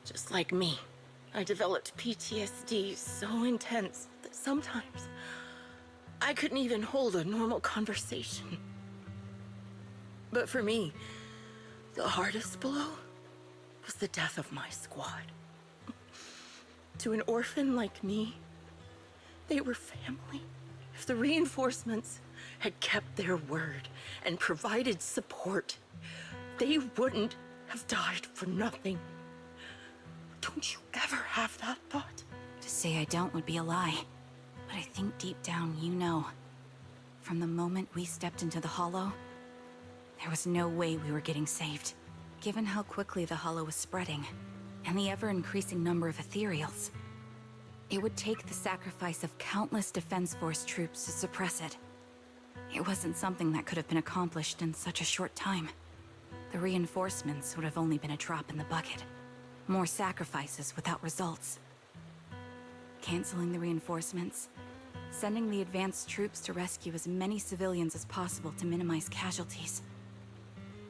Just like me, I developed PTSD so intense that sometimes I couldn't even hold a normal conversation. But for me, the hardest blow was the death of my squad. To an orphan like me, they were family. If the reinforcements had kept their word and provided support, they wouldn't have died for nothing. Don't you ever have that thought? To say I don't would be a lie. But I think deep down you know. From the moment we stepped into the hollow, there was no way we were getting saved. Given how quickly the hollow was spreading, and the ever-increasing number of ethereals, it would take the sacrifice of countless Defense Force troops to suppress it. It wasn't something that could have been accomplished in such a short time. The reinforcements would have only been a drop in the bucket. More sacrifices without results. Canceling the reinforcements, sending the advanced troops to rescue as many civilians as possible to minimize casualties.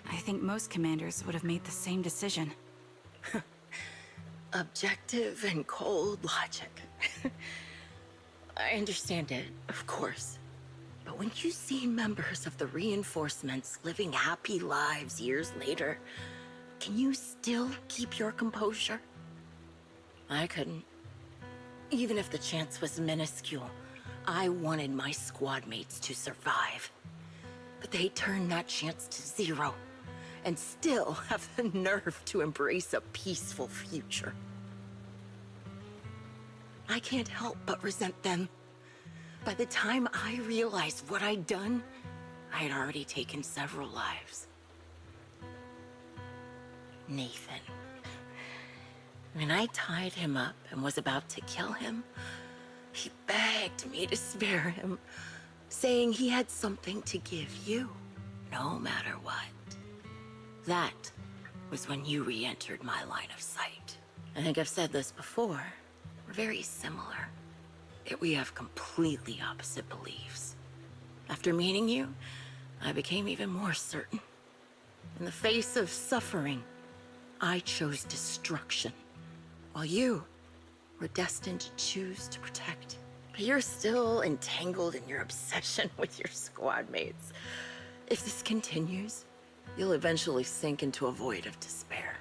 I think most commanders would have made the same decision. Objective and cold logic. I understand it, of course. But when you see members of the reinforcements living happy lives years later, can you still keep your composure? I couldn't. Even if the chance was minuscule, I wanted my squad mates to survive. But they turned that chance to zero, and still have the nerve to embrace a peaceful future. I can't help but resent them. By the time I realized what I'd done, I had already taken several lives. Nathan. When I tied him up and was about to kill him, he begged me to spare him, saying he had something to give you, no matter what. That was when you re-entered my line of sight. I think I've said this before. We're very similar, yet we have completely opposite beliefs. After meeting you, I became even more certain. In the face of suffering, I chose destruction, while you were destined to choose to protect. But you're still entangled in your obsession with your squad mates. If this continues, you'll eventually sink into a void of despair.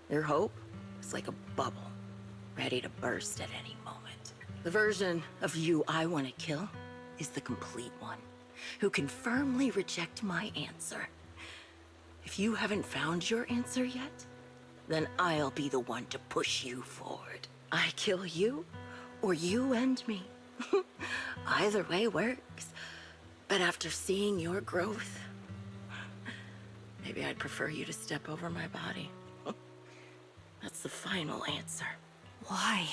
Your hope is like a bubble, ready to burst at any moment. The version of you I want to kill is the complete one, who can firmly reject my answer. If you haven't found your answer yet, then I'll be the one to push you forward. I kill you, or you end me. Either way works. But after seeing your growth, maybe I'd prefer you to step over my body. That's the final answer. Why?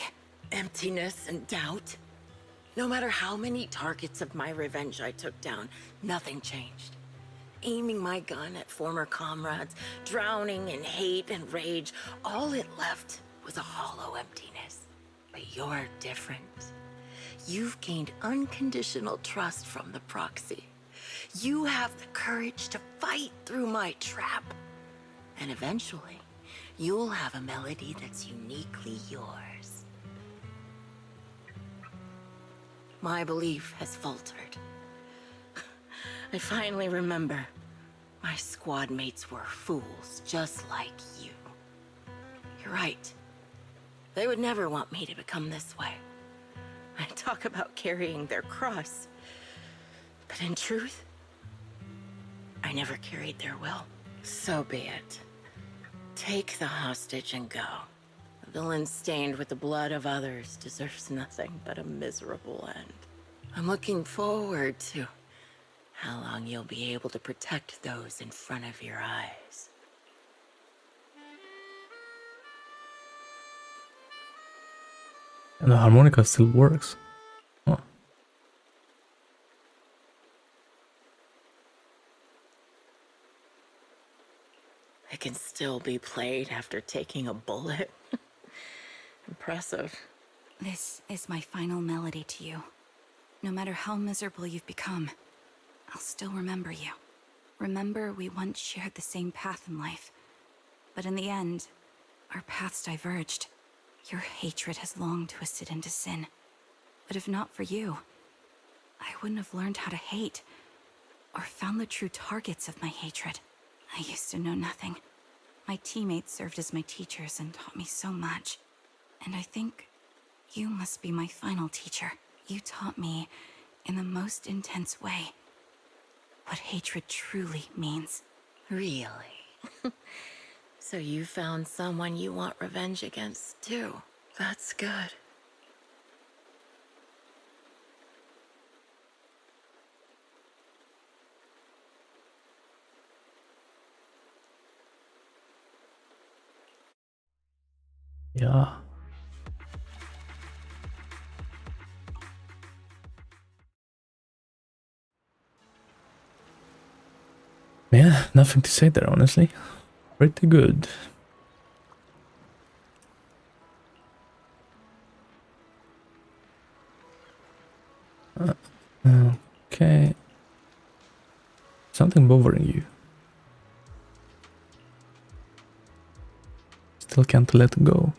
Emptiness and doubt. No matter how many targets of my revenge I took down, nothing changed. Aiming my gun at former comrades, drowning in hate and rage, all it left was a hollow emptiness. But you're different. You've gained unconditional trust from the proxy. You have the courage to fight through my trap. And eventually, you'll have a melody that's uniquely yours. My belief has faltered. I finally remember. My squad mates were fools, just like you. You're right. They would never want me to become this way. I talk about carrying their cross. But in truth, I never carried their will. So be it. Take the hostage and go. villain stained with the blood of others deserves nothing but a miserable end. I'm looking forward to how long you'll be able to protect those in front of your eyes. And the harmonica still works. Huh. It can still be played after taking a bullet. Impressive. This is my final melody to you. No matter how miserable you've become, I'll still remember you. Remember we once shared the same path in life. But in the end, our paths diverged. Your hatred has long twisted into sin. But if not for you, I wouldn't have learned how to hate, or found the true targets of my hatred. I used to know nothing. My teammates served as my teachers and taught me so much. And I think you must be my final teacher. You taught me, in the most intense way, what hatred truly means. Really? So you found someone you want revenge against, too. That's good. Yeah. Yeah, nothing to say there, honestly. Pretty good. Okay. Something bothering you. Still can't let go.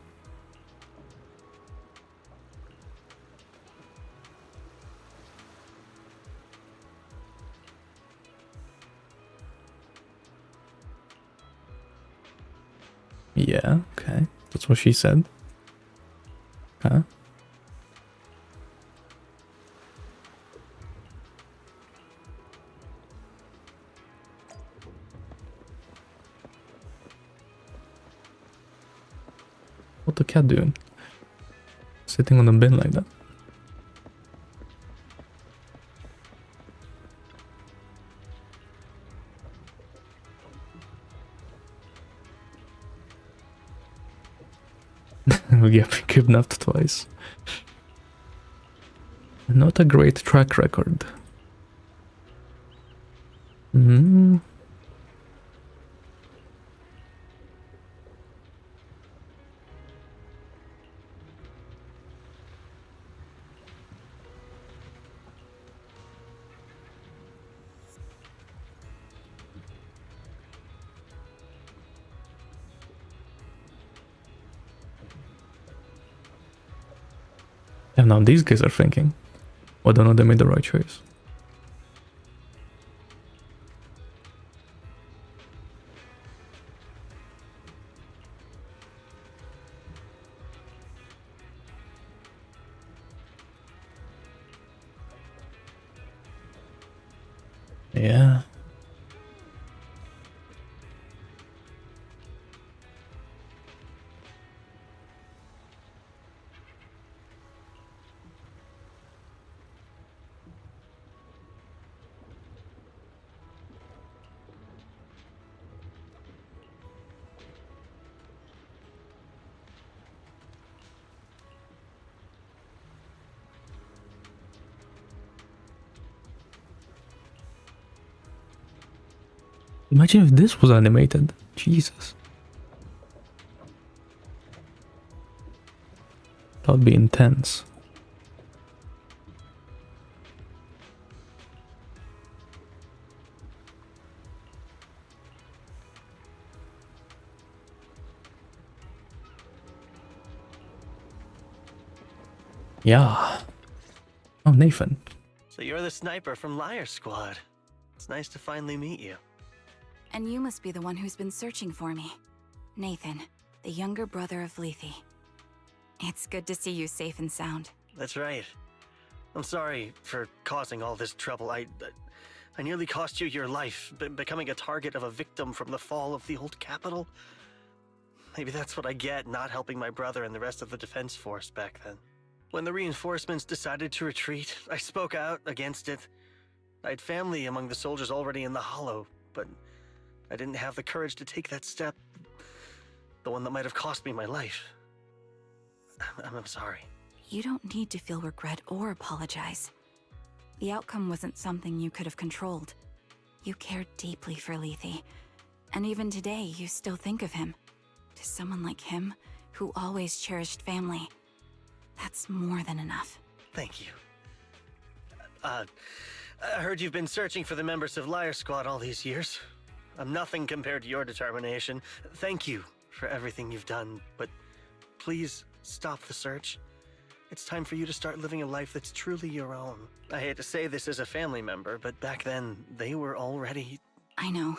Yeah, okay. That's what she said. Huh? What the cat doing? Sitting on a bin like that. We get kidnapped twice. Not a great track record. Hmm. And now these guys are thinking, whether or not they made the right choice. Yeah. Imagine if this was animated. Jesus. That would be intense. Yeah. Oh, Nathan. So you're the sniper from Liar Squad. It's nice to finally meet you. And you must be the one who's been searching for me. Nathan, the younger brother of Lethe. It's good to see you safe and sound. That's right. I'm sorry for causing all this trouble. I nearly cost you your life, becoming a target of a victim from the fall of the old capital. Maybe that's what I get not helping my brother and the rest of the defense force back then. When the reinforcements decided to retreat, I spoke out against it. I had family among the soldiers already in the Hollow, but I didn't have the courage to take that step. The one that might have cost me my life. I'm sorry. You don't need to feel regret or apologize. The outcome wasn't something you could have controlled. You cared deeply for Lethe, and even today you still think of him. To someone like him, who always cherished family, that's more than enough. Thank you. I heard you've been searching for the members of Liar Squad all these years. I'm nothing compared to your determination. Thank you for everything you've done, but please stop the search. It's time for you to start living a life that's truly your own. I hate to say this as a family member, but back then, they were already... I know.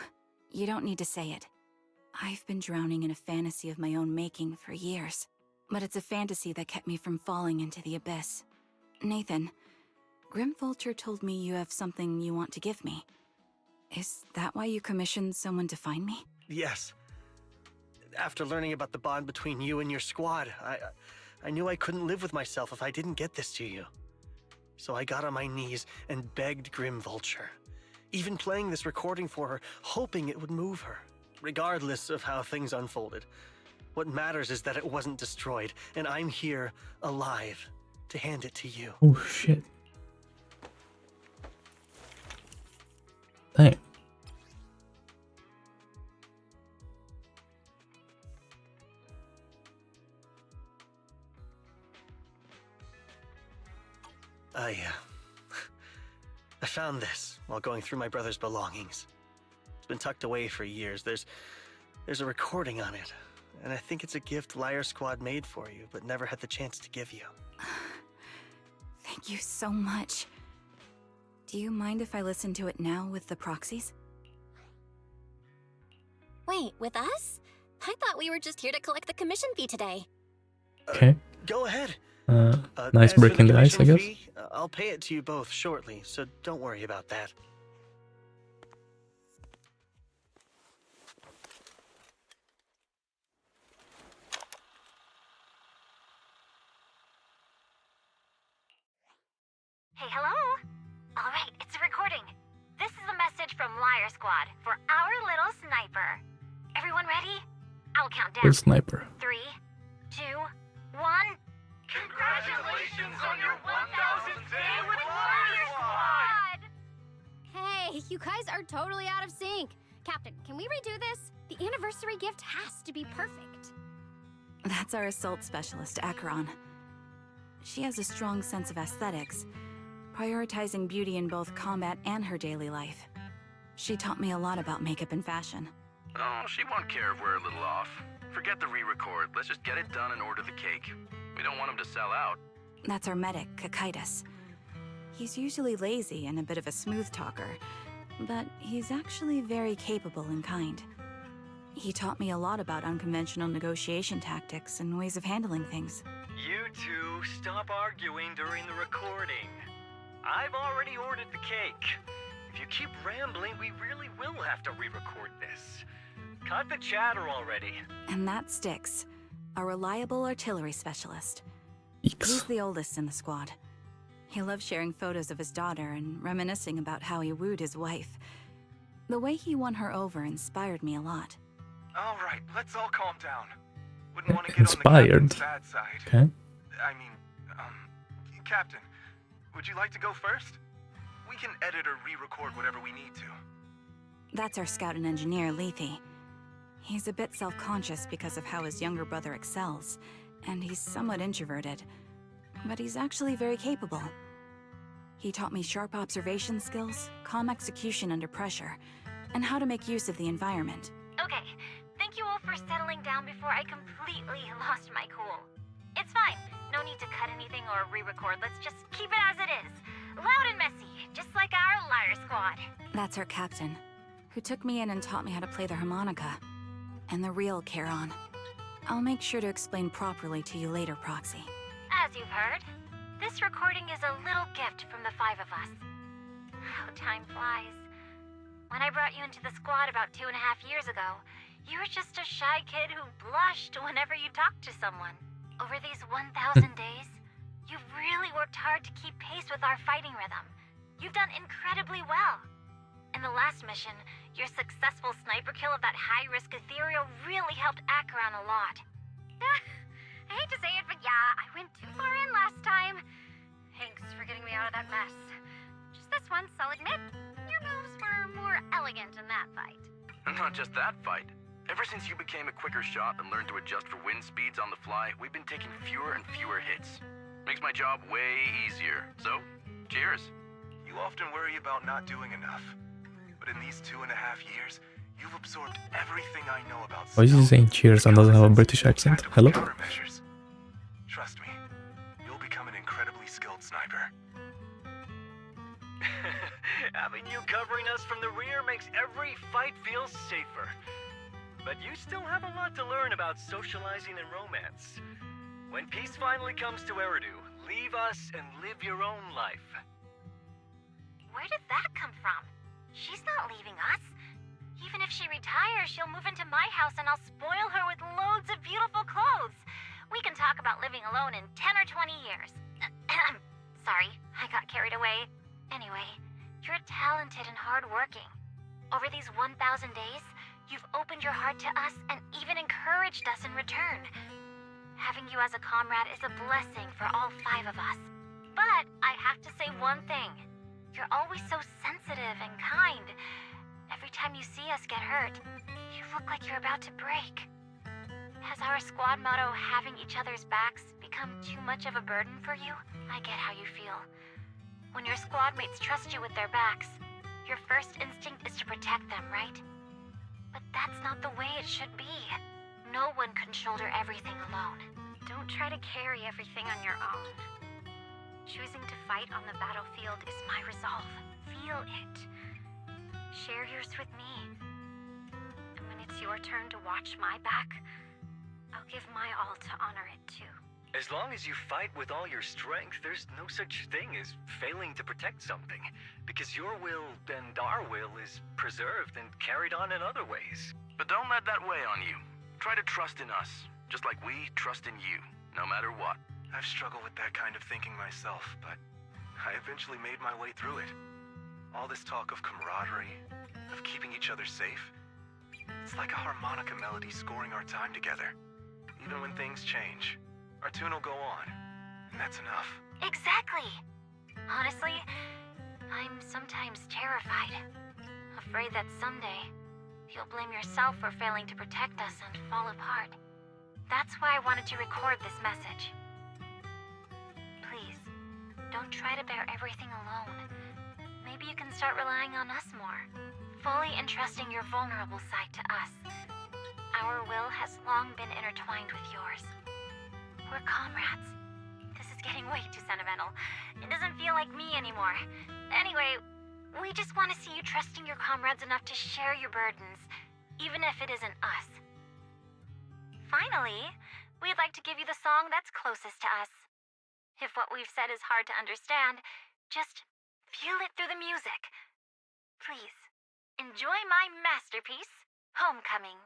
You don't need to say it. I've been drowning in a fantasy of my own making for years, but it's a fantasy that kept me from falling into the abyss. Nathan, Grim Vulture told me you have something you want to give me. Is that why you commissioned someone to find me? Yes. After learning about the bond between you and your squad, I knew I couldn't live with myself if I didn't get this to you. So I got on my knees and begged Grim Vulture, even playing this recording for her, hoping it would move her, regardless of how things unfolded. What matters is that it wasn't destroyed, and I'm here, alive, to hand it to you. Oh shit. Damn. I found this while going through my brother's belongings. It's been tucked away for years. There's a recording on it, and I think it's a gift Liar Squad made for you, but never had the chance to give you. Thank you so much. Do you mind if I listen to it now with the proxies? Wait, with us? I thought we were just here to collect the commission fee today. Okay. Go ahead. Nice As for breaking the ice, I commission guess. fee, I'll pay it to you both shortly, so don't worry about that. Hey, hello? Alright, it's a recording. This is a message from Liar Squad for our little sniper. Everyone ready? I'll count down. Where's Sniper? 3, 2, 1. Congratulations on your 1000th day with Liar Squad! Hey, you guys are totally out of sync. Captain, can we redo this? The anniversary gift has to be perfect. That's our assault specialist, Acheron. She has a strong sense of aesthetics, prioritizing beauty in both combat and her daily life. She taught me a lot about makeup and fashion. Oh, she won't care if we're a little off. Forget the re-record. Let's just get it done and order the cake. We don't want him to sell out. That's our medic, Kakaitis. He's usually lazy and a bit of a smooth talker, but he's actually very capable and kind. He taught me a lot about unconventional negotiation tactics and ways of handling things. You two, stop arguing during the recording. I've already ordered the cake. If you keep rambling, we really will have to re-record this. Cut the chatter already. And that Styx, a reliable artillery specialist. He's the oldest in the squad. He loves sharing photos of his daughter and reminiscing about how he wooed his wife. The way he won her over inspired me a lot. All right, let's all calm down. Wouldn't want to get on the captain's bad side. Okay. I mean, Captain, would you like to go first? We can edit or re-record whatever we need to. That's our scout and engineer, Lethe. He's a bit self-conscious because of how his younger brother excels, and he's somewhat introverted. But he's actually very capable. He taught me sharp observation skills, calm execution under pressure, and how to make use of the environment. Okay, thank you all for settling down before I completely lost my cool. It's fine. No need to cut anything or re-record. Let's just keep it as it is. Loud and messy, just like our Liar Squad. That's our captain, who took me in and taught me how to play the harmonica. And the real Charon. I'll make sure to explain properly to you later, Proxy. As you've heard, this recording is a little gift from the 5 of us. How time flies. When I brought you into the squad about 2.5 years ago, You're just a shy kid who blushed whenever you talked to someone. Over these 1,000 days, you've really worked hard to keep pace with our fighting rhythm. You've done incredibly well. In the last mission, your successful sniper kill of that high-risk ethereal really helped Acheron a lot. I hate to say it, but yeah, I went too far in last time. Thanks for getting me out of that mess. Just this once, I'll admit, your moves were more elegant in that fight. And not just that fight. Ever since you became a quicker shot and learned to adjust for wind speeds on the fly, we've been taking fewer and fewer hits. Makes my job way easier. So, cheers. You often worry about not doing enough. But in these 2.5 years, you've absorbed everything I know about Why is he saying cheers and doesn't have a British accent? Hello? countermeasures. Trust me, you'll become an incredibly skilled sniper. Having you covering us from the rear makes every fight feel safer. But you still have a lot to learn about socializing and romance. When peace finally comes to Eridu, leave us and live your own life. Where did that come from? She's not leaving us. Even if she retires, she'll move into my house and I'll spoil her with loads of beautiful clothes. We can talk about living alone in 10 or 20 years. Sorry, I got carried away. Anyway, you're talented and hardworking. Over these 1,000 days, you've opened your heart to us and even encouraged us in return. Having you as a comrade is a blessing for all 5 of us. But I have to say one thing. You're always so sensitive and kind. Every time you see us get hurt, you look like you're about to break. Has our squad motto, having each other's backs, become too much of a burden for you? I get how you feel. When your squad mates trust you with their backs, your first instinct is to protect them, right? But that's not the way it should be. No one can shoulder everything alone. Don't try to carry everything on your own. Choosing to fight on the battlefield is my resolve. Feel it. Share yours with me. And when it's your turn to watch my back, I'll give my all to honor it too. As long as you fight with all your strength, there's no such thing as failing to protect something. Because your will and our will is preserved and carried on in other ways. But don't let that weigh on you. Try to trust in us, just like we trust in you, no matter what. I've struggled with that kind of thinking myself, but I eventually made my way through it. All this talk of camaraderie, of keeping each other safe, it's like a harmonica melody scoring our time together. Even when things change, our tune will go on, and that's enough. Exactly. Honestly, I'm sometimes terrified. Afraid that someday, you'll blame yourself for failing to protect us and fall apart. That's why I wanted to record this message. Please, don't try to bear everything alone. Maybe you can start relying on us more, fully entrusting your vulnerable side to us. Our will has long been intertwined with yours. We're comrades. This is getting way too sentimental. It doesn't feel like me anymore. Anyway, we just want to see you trusting your comrades enough to share your burdens, even if it isn't us. Finally, we'd like to give you the song that's closest to us. If what we've said is hard to understand, just feel it through the music. Please, enjoy my masterpiece, Homecoming.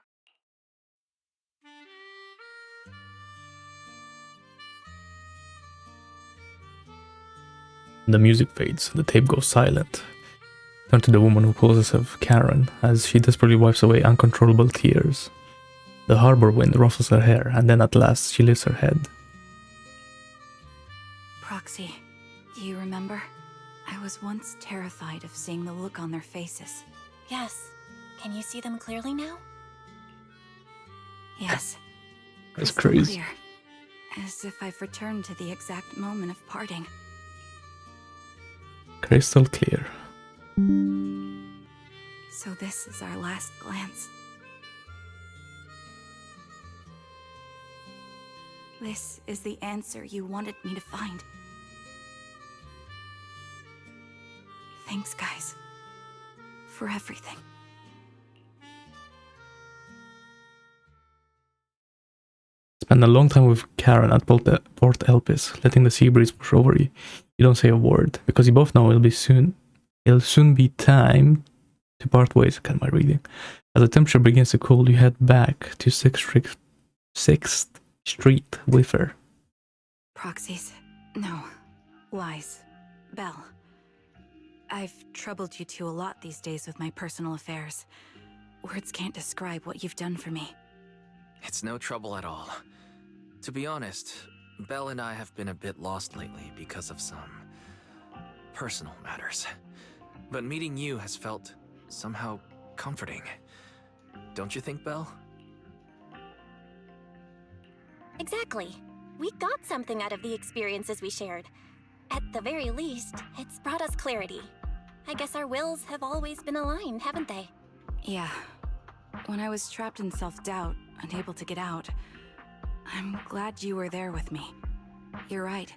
The music fades, the tape goes silent. Turn to the woman who calls herself Karen, as she desperately wipes away uncontrollable tears. The harbor wind ruffles her hair, and then at last she lifts her head. Proxy, do you remember? I was once terrified of seeing the look on their faces. Yes. Can you see them clearly now? Yes. That's Crystal crazy. clear. As if I've returned to the exact moment of parting. Crystal clear. So this is our last glance. This is the answer you wanted me to find. Thanks, guys. For everything. Spend a long time with Karen at Port Elpis, letting the sea breeze push over you. You don't say a word, because you both know it'll soon be time To part ways, can my reading. As the temperature begins to cool, you head back to 6th Street with her. Proxies. No. Lies. Belle. I've troubled you two a lot these days with my personal affairs. Words can't describe what you've done for me. It's no trouble at all. To be honest, Belle and I have been a bit lost lately because of some personal matters. But meeting you has felt somehow comforting. Don't you think, Belle? Exactly. We got something out of the experiences we shared. At the very least, it's brought us clarity. I guess our wills have always been aligned, haven't they? Yeah. When I was trapped in self-doubt, unable to get out, I'm glad you were there with me. You're right.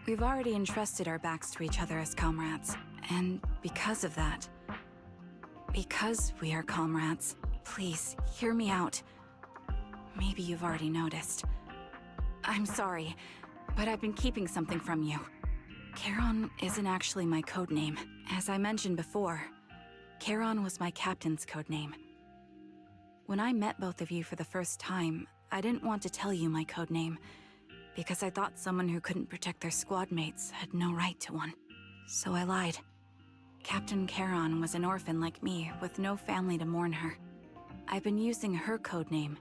We've already entrusted our backs to each other as comrades. And because of that, because we are comrades, please, hear me out. Maybe you've already noticed. I'm sorry, but I've been keeping something from you. Charon isn't actually my codename. As I mentioned before, Charon was my captain's codename. When I met both of you for the first time, I didn't want to tell you my codename, because I thought someone who couldn't protect their squad mates had no right to one. So I lied. Captain Charon was an orphan like me, with no family to mourn her. I've been using her codename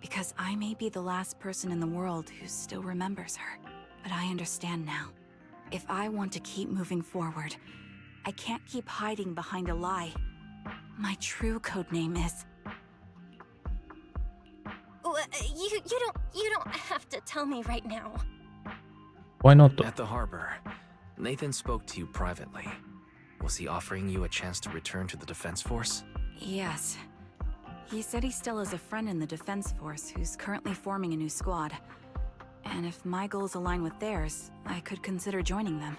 because I may be the last person in the world who still remembers her. But I understand now. If I want to keep moving forward, I can't keep hiding behind a lie. My true codename is... You don't have to tell me right now. Why not though? At the harbor, Nathan spoke to you privately. Was he offering you a chance to return to the Defense Force? Yes. He said he still has a friend in the Defense Force who's currently forming a new squad. And if my goals align with theirs, I could consider joining them.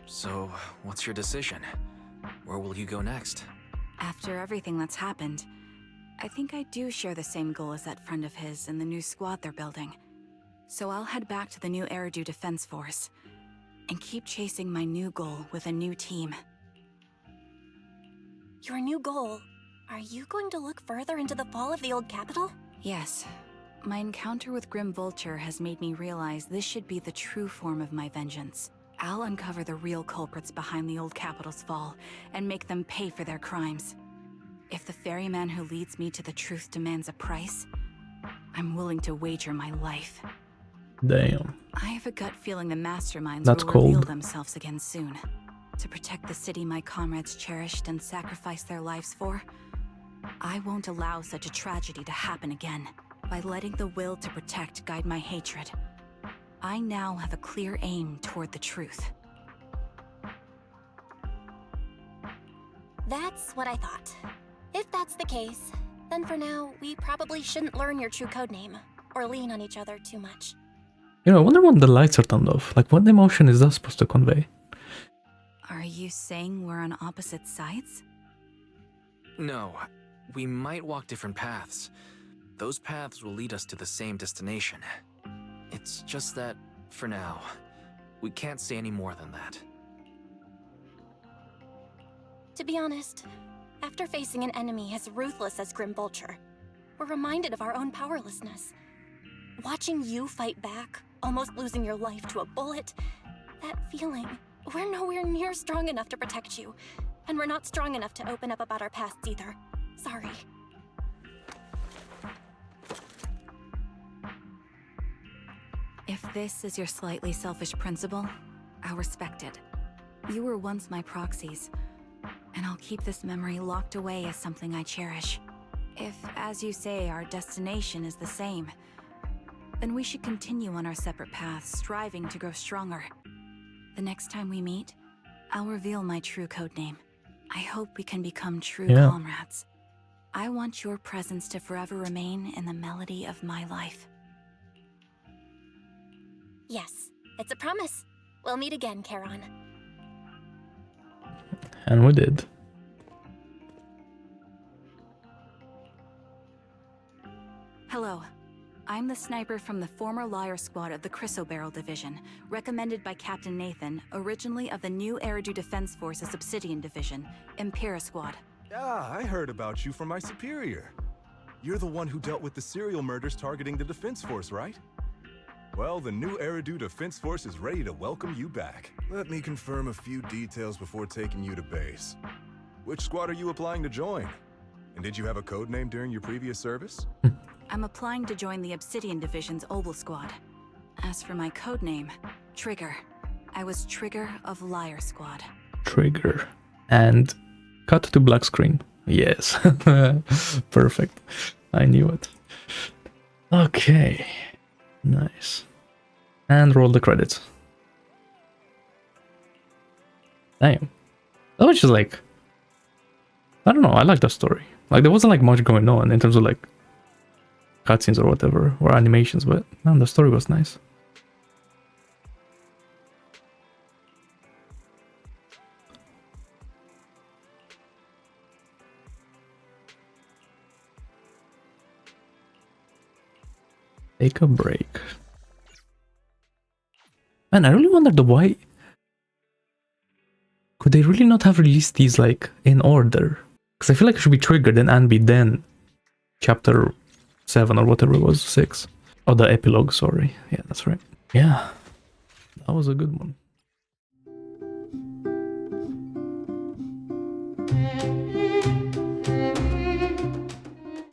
So, what's your decision? Where will you go next? After everything that's happened, I think I do share the same goal as that friend of his in the new squad they're building. So I'll head back to the new Eridu Defense Force and keep chasing my new goal with a new team. Your new goal? Are you going to look further into the fall of the old capital? Yes. My encounter with Grim Vulture has made me realize this should be the true form of my vengeance. I'll uncover the real culprits behind the old capital's fall and make them pay for their crimes. If the ferryman who leads me to the truth demands a price, I'm willing to wager my life. Damn. I have a gut feeling the masterminds That's will reveal cold. themselves again soon. To protect the city my comrades cherished and sacrificed their lives for, I won't allow such a tragedy to happen again. By letting the will to protect guide my hatred, I now have a clear aim toward the truth. That's what I thought. If that's the case, then for now, we probably shouldn't learn your true codename, or lean on each other too much. You know, I wonder when the lights are turned off. Like, what emotion is that supposed to convey? Are you saying we're on opposite sides? No, we might walk different paths. Those paths will lead us to the same destination. It's just that, for now, we can't say any more than that. To be honest, after facing an enemy as ruthless as Grim Vulture, we're reminded of our own powerlessness. Watching you fight back, almost losing your life to a bullet, that feeling, we're nowhere near strong enough to protect you, and we're not strong enough to open up about our pasts either. Sorry. If this is your slightly selfish principle, I'll respect it. You were once my proxies, and I'll keep this memory locked away as something I cherish. If, as you say, our destination is the same, then we should continue on our separate paths, striving to grow stronger. The next time we meet, I'll reveal my true codename. I hope we can become true comrades. I want your presence to forever remain in the melody of my life. Yes, it's a promise. We'll meet again, Charon. And we did. Hello. I'm the sniper from the former Liar Squad of the Chrysoberyl Division, recommended by Captain Nathan, originally of the new Eridu Defense Force's Obsidian Division, Impera Squad. Ah, I heard about you from my superior. You're the one who dealt with the serial murders targeting the Defense Force, right? Well, the new Eridu Defense Force is ready to welcome you back. Let me confirm a few details before taking you to base. Which squad are you applying to join? And did you have a code name during your previous service? I'm applying to join the Obsidian Division's Obel Squad. As for my code name, Trigger. I was Trigger of Liar Squad. Trigger. And cut to black screen. Yes. Perfect. I knew it. Okay. Nice. And roll the credits. Damn. That was just like... I don't know, I like that story. Like, there wasn't like much going on in terms of like cutscenes or whatever, or animations, but man, the story was nice. Take a break. Man, I really wondered why... Could they really not have released these like in order? Because I feel like it should be Triggered and Anby, then chapter 7 or whatever it was, 6. Oh, the epilogue, sorry. Yeah, that's right. Yeah, that was a good one.